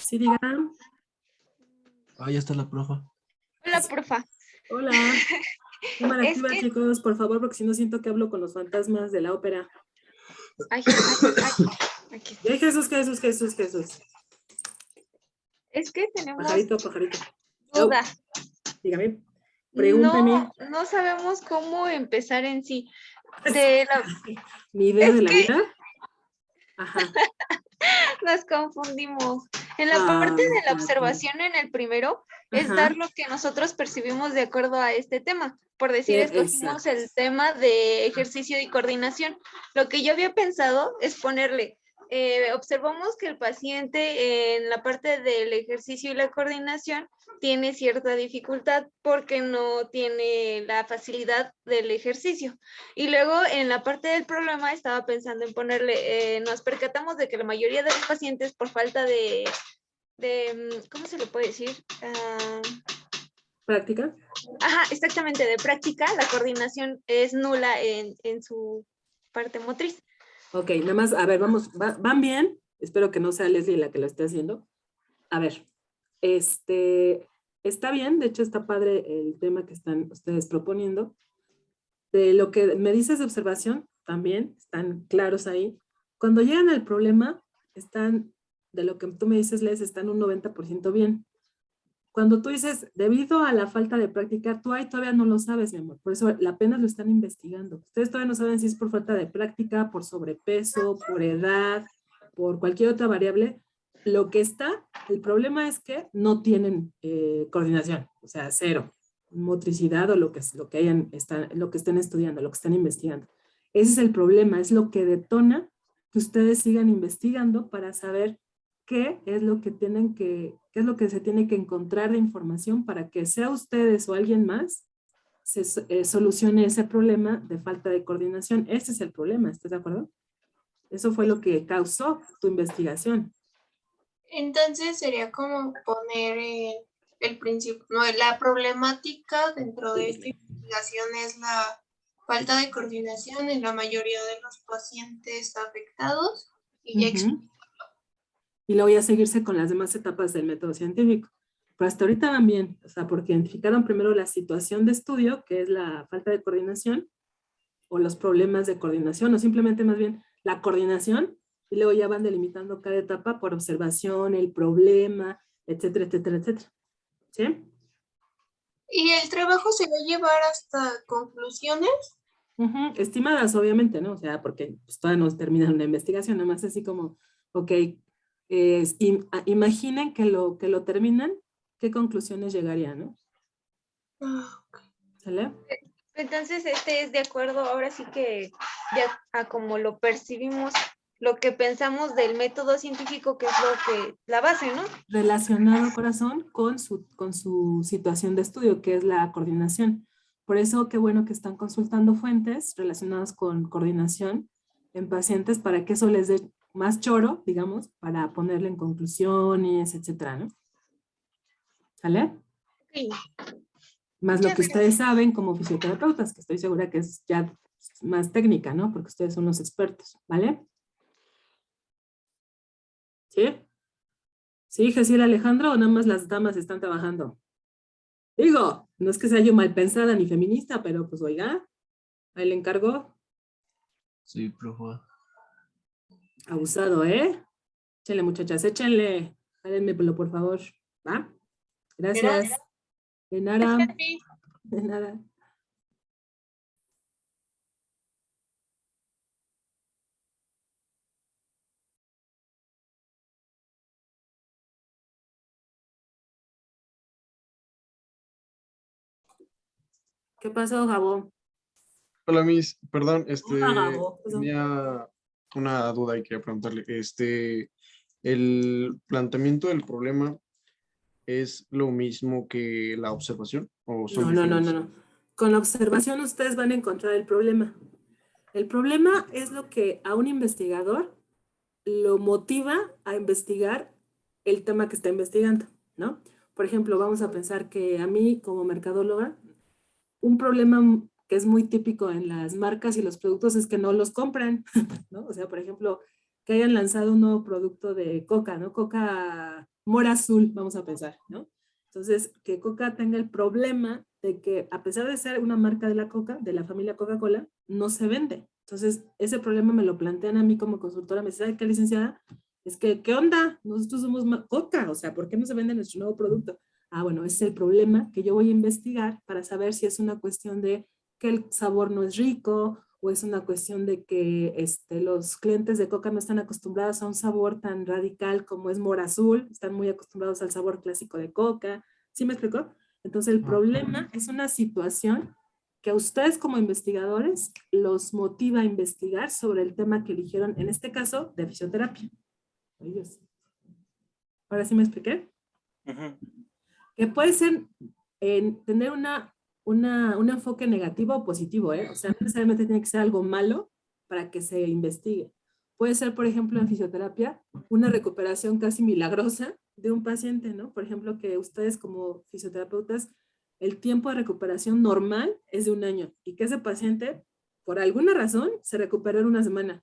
Speaker 2: Sí, digan.
Speaker 1: Ah, ya está la profa.
Speaker 6: Hola, porfa.
Speaker 2: Hola. Cámara
Speaker 6: Es
Speaker 2: activa,
Speaker 6: que,
Speaker 2: chicos, por favor, porque si no siento que hablo con los fantasmas de la ópera.
Speaker 6: ay, aquí está.
Speaker 2: Jesús.
Speaker 6: Es que tenemos
Speaker 2: Pajarito.
Speaker 6: duda.
Speaker 2: Dígame. Pregúnteme.
Speaker 6: No sabemos cómo empezar en sí. De la,
Speaker 2: ¿Mi idea
Speaker 6: es
Speaker 2: de la
Speaker 6: que
Speaker 2: vida? Ajá.
Speaker 6: nos confundimos. En la parte de la observación en el primero es
Speaker 2: Ajá.
Speaker 6: dar lo que nosotros percibimos de acuerdo a este tema. por decir, escogimos
Speaker 2: Exacto.
Speaker 6: el tema de ejercicio y coordinación. Lo que yo había pensado es ponerle, observamos que el paciente en la parte del ejercicio y la coordinación tiene cierta dificultad porque no tiene la facilidad del ejercicio. Y luego en la parte del problema estaba pensando en ponerle, nos percatamos de que la mayoría de los pacientes por falta de ¿cómo se le puede decir?
Speaker 2: ¿Práctica?
Speaker 6: Ajá, exactamente, de práctica, la coordinación es nula en su parte motriz.
Speaker 2: Ok, nada más, a ver, vamos, ¿van bien? Espero que no sea Leslie la que lo esté haciendo. A ver, está bien, de hecho está padre el tema que están ustedes proponiendo. De lo que me dices de observación, también están claros ahí. Cuando llegan al problema, están, de lo que tú me dices, Les, están un 90% bien. Cuando tú dices, debido a la falta de práctica, tú ahí todavía no lo sabes, mi amor. Por eso apenas lo están investigando. Ustedes todavía no saben si es por falta de práctica, por sobrepeso, por edad, por cualquier otra variable. Lo que está, el problema es que no tienen coordinación, o sea, cero, motricidad o lo que estén estudiando, lo que están investigando. Ese es el problema, es lo que detona que ustedes sigan investigando para saber qué es lo que se tiene que encontrar de información para que sea ustedes o alguien más se solucione ese problema de falta de coordinación. Ese es el problema, ¿estás de acuerdo? Eso fue lo que causó tu investigación.
Speaker 11: Entonces sería como poner el principio, no, la problemática dentro de esta investigación es la falta de coordinación en la mayoría de los pacientes afectados y ya
Speaker 2: Y luego ya seguirse con las demás etapas del método científico. Pero hasta ahorita van bien, o sea, porque identificaron primero la situación de estudio, que es la falta de coordinación, o los problemas de coordinación, o simplemente más bien la coordinación, y luego ya van delimitando cada etapa por observación, el problema, etcétera, etcétera, etcétera. ¿Sí?
Speaker 11: ¿Y el trabajo se va a llevar hasta conclusiones?
Speaker 2: Estimadas, obviamente, ¿no? O sea, porque pues, todavía no terminan una investigación, nada más así como, ok, imaginen que lo terminan, ¿qué conclusiones llegarían, no? ¿Sale?
Speaker 6: Entonces, es de acuerdo, ahora sí que ya a como lo percibimos, lo que pensamos del método científico, que es la base, ¿no?
Speaker 2: Relacionado, corazón, con su situación de estudio, que es la coordinación. Por eso, qué bueno que están consultando fuentes relacionadas con coordinación en pacientes para que eso les dé más choro, digamos, para ponerle en conclusiones, etcétera, ¿no? ¿Sale?
Speaker 6: Sí.
Speaker 2: Más lo que ustedes saben como fisioterapeutas, que estoy segura que es ya más técnica, ¿no? Porque ustedes son los expertos, ¿vale? ¿Sí? ¿Sí, Jessiel Alejandro, o nada más las damas están trabajando? Digo, no es que sea yo mal pensada ni feminista, pero pues oiga, ahí le encargo.
Speaker 1: Sí, profe.
Speaker 2: Abusado, ¿eh? Échenle, muchachas, échenle. Háganmelo, por favor. ¿Va? Gracias. De nada. De nada. ¿Qué pasó, Gabo?
Speaker 8: Hola, Miss, perdón,
Speaker 2: Hola, Gabo.
Speaker 8: tenía una duda y quería preguntarle, ¿el planteamiento del problema es lo mismo que la observación o son diferentes?
Speaker 2: No. Con la observación ustedes van a encontrar el problema. El problema es lo que a un investigador lo motiva a investigar el tema que está investigando, ¿no? Por ejemplo, vamos a pensar que a mí como mercadóloga, un problema que es muy típico en las marcas y los productos es que no los compran, ¿no? O sea, por ejemplo, que hayan lanzado un nuevo producto de Coca, ¿no? Coca Mora Azul, vamos a pensar, ¿no? Entonces, que Coca tenga el problema de que a pesar de ser una marca de la Coca, de la familia Coca-Cola, no se vende. Entonces, ese problema me lo plantean a mí como consultora. Me dice, ¿sabe qué, licenciada? Es que, ¿qué onda? Nosotros somos Coca, o sea, ¿por qué no se vende nuestro nuevo producto? Ah, bueno, ese es el problema que yo voy a investigar para saber si es una cuestión de que el sabor no es rico o es una cuestión de que los clientes de Coca no están acostumbrados a un sabor tan radical como es Mora Azul, están muy acostumbrados al sabor clásico de Coca. ¿Sí me explicó? Entonces el problema es una situación que a ustedes como investigadores los motiva a investigar sobre el tema que eligieron, en este caso, de fisioterapia. Ay, Dios. ¿Ahora sí me expliqué? Que puede ser tener un enfoque negativo o positivo, ¿eh? O sea, no necesariamente tiene que ser algo malo para que se investigue. Puede ser, por ejemplo, en fisioterapia, una recuperación casi milagrosa de un paciente, ¿no? Por ejemplo, que ustedes como fisioterapeutas, el tiempo de recuperación normal es de 1 año y que ese paciente, por alguna razón, se recuperó en 1 semana.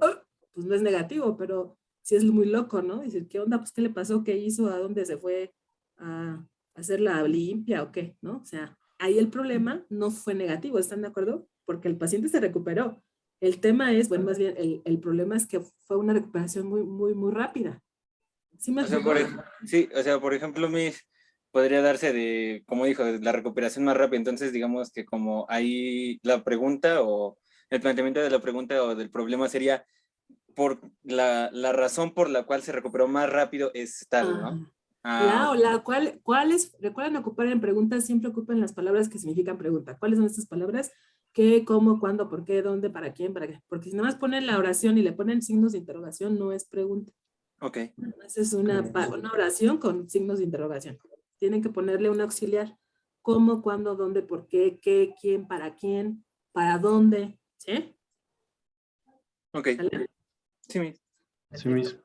Speaker 2: Oh, pues no es negativo, pero sí es muy loco, ¿no? Decir, ¿qué onda? Pues, ¿qué le pasó? ¿Qué hizo? ¿A dónde se fue a hacer la limpia o qué? ¿No? O sea, ahí el problema no fue negativo, ¿están de acuerdo? Porque el paciente se recuperó. El tema es, bueno, más bien, el problema es que fue una recuperación muy rápida. ¿Sí me explico?
Speaker 12: Sí, o sea, por ejemplo, podría darse de, como dijo, de la recuperación más rápida. Entonces, digamos que como ahí la pregunta o el planteamiento de la pregunta o del problema sería por la razón por la cual se recuperó más rápido es tal, ¿no?
Speaker 2: Recuerden ocupar en preguntas, siempre ocupen las palabras que significan pregunta. ¿Cuáles son estas palabras? ¿Qué, cómo, cuándo, por qué, dónde, para quién, para qué? Porque si nada más ponen la oración y le ponen signos de interrogación, no es pregunta.
Speaker 12: Ok.
Speaker 2: Esa es una oración con signos de interrogación. Tienen que ponerle un auxiliar. ¿Cómo, cuándo, dónde, por qué, quién, para dónde? ¿Sí?
Speaker 12: Ok. Sí,
Speaker 8: Sí mismo.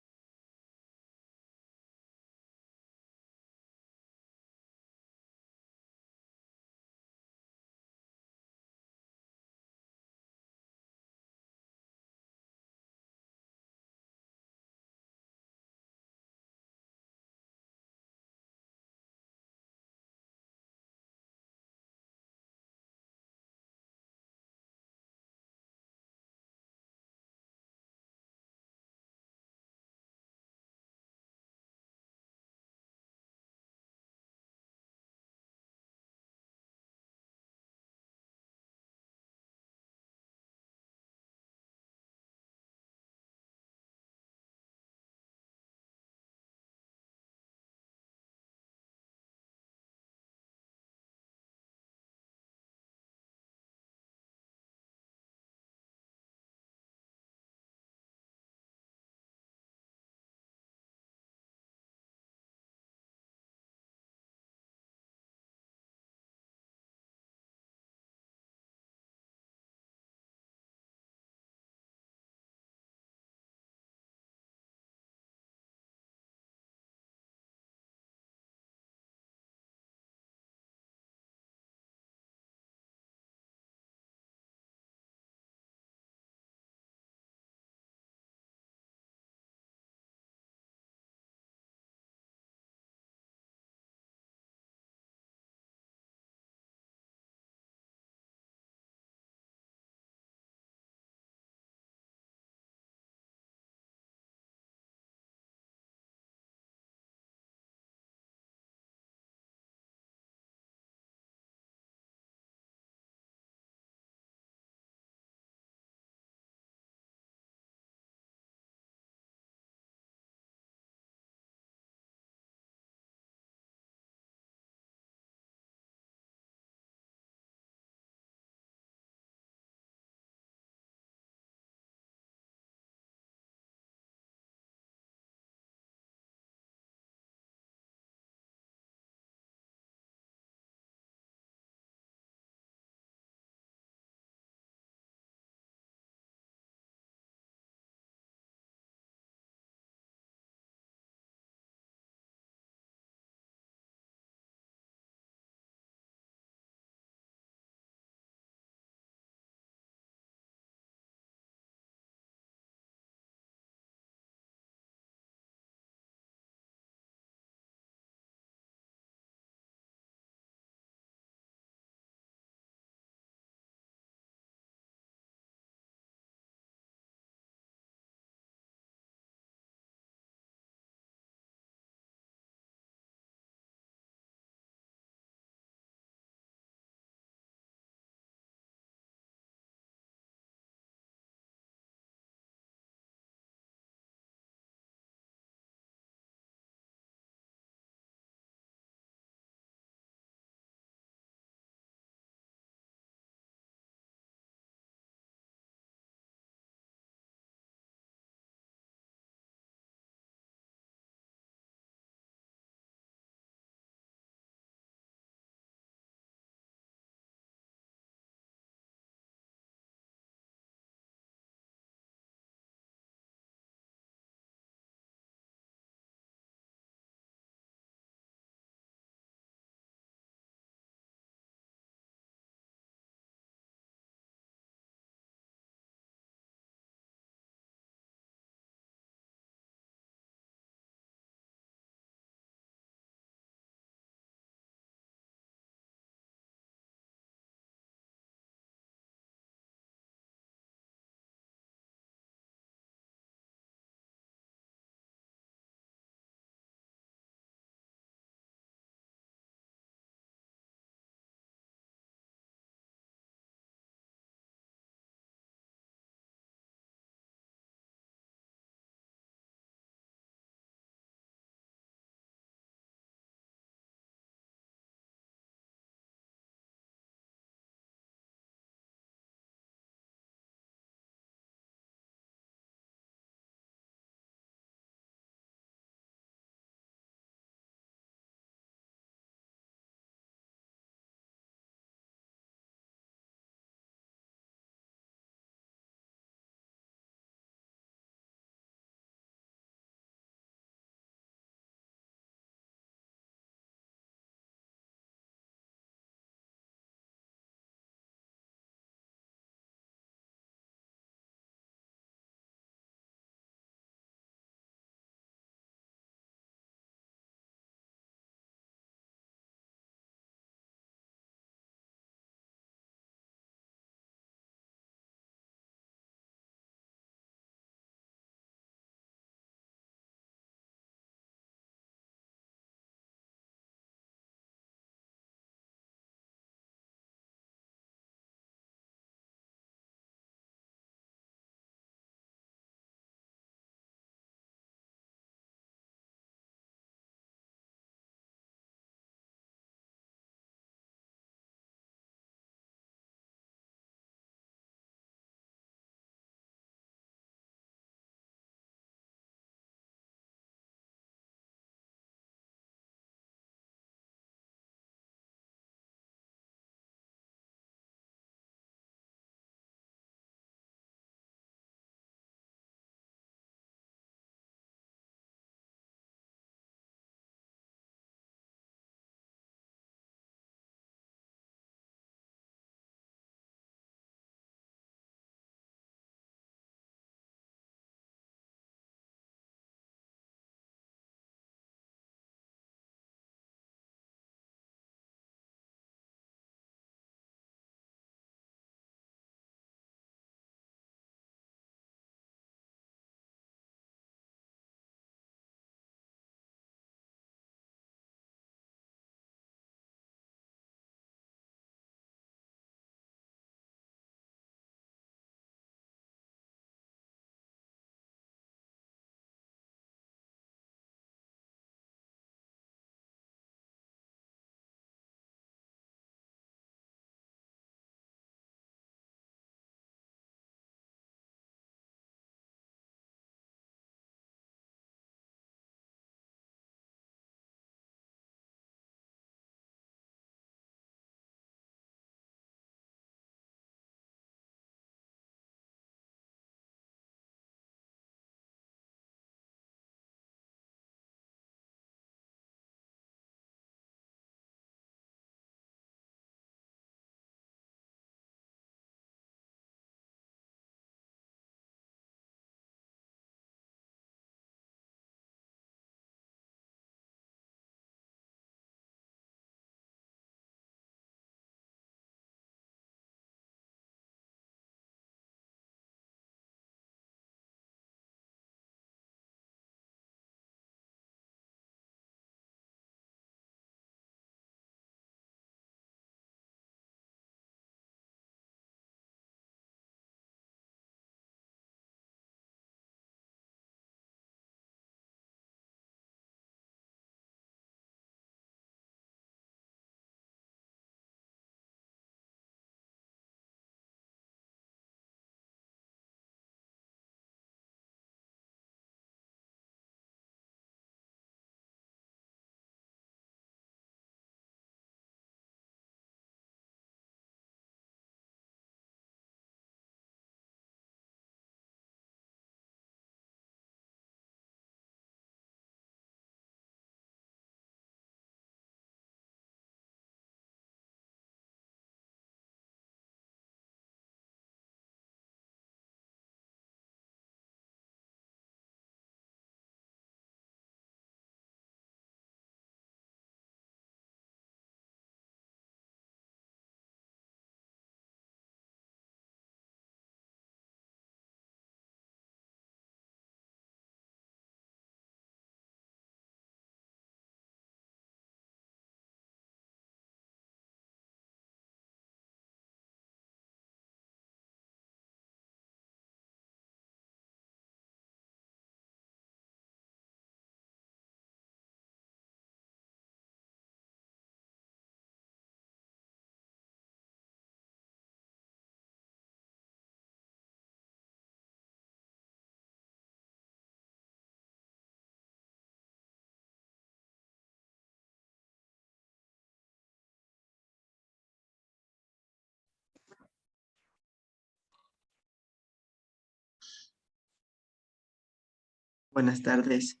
Speaker 13: Buenas tardes.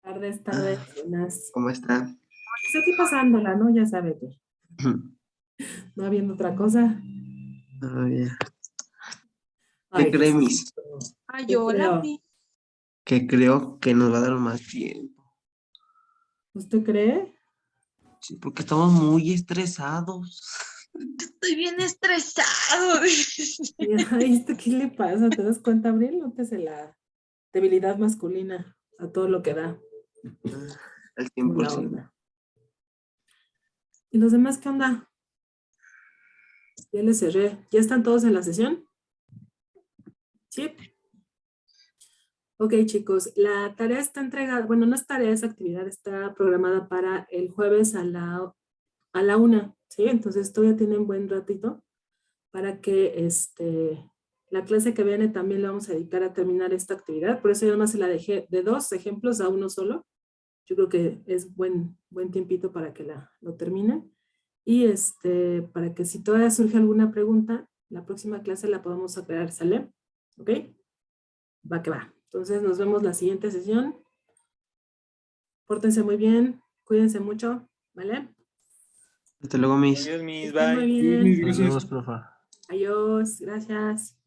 Speaker 2: Tardes,
Speaker 13: Ah,
Speaker 2: buenas.
Speaker 13: ¿Cómo está?
Speaker 2: Pues aquí pasándola, ¿no? Ya sabe que no habiendo otra cosa.
Speaker 13: Ah, ya. ¿Qué
Speaker 2: Ay,
Speaker 13: cree,
Speaker 2: Jesús.
Speaker 13: Miss?
Speaker 5: Ay,
Speaker 2: ¿Qué
Speaker 5: hola,
Speaker 2: creo?
Speaker 13: Que creo que nos va a dar más tiempo.
Speaker 2: ¿Usted cree?
Speaker 13: Sí, porque estamos muy estresados.
Speaker 5: estoy bien estresado.
Speaker 2: Ay, ¿qué le pasa? ¿Te das cuenta, Abril? Nótese la debilidad masculina a todo lo que da.
Speaker 13: Al
Speaker 2: Mala
Speaker 13: 100%.
Speaker 2: onda. ¿Y los demás qué onda? Ya les cerré. ¿Ya están todos en la sesión? Sí. Ok, chicos, la tarea está entregada, bueno, no es tarea, es actividad, está programada para el jueves a la 1, ¿sí? Entonces todavía tienen buen ratito para que la clase que viene también la vamos a dedicar a terminar esta actividad. Por eso yo además se la dejé de 2 ejemplos a uno solo. Yo creo que es buen tiempito para que lo terminen. Y para que si todavía surge alguna pregunta, la próxima clase la podamos aclarar, ¿sale? ¿Ok? Va que va. Entonces nos vemos la siguiente sesión. Pórtense muy bien, cuídense mucho, ¿vale?
Speaker 13: Hasta luego, Miss.
Speaker 12: Adiós, Miss,
Speaker 2: Estén muy
Speaker 12: bye.
Speaker 2: bien.
Speaker 1: Nos vemos, profa.
Speaker 2: Adiós, gracias.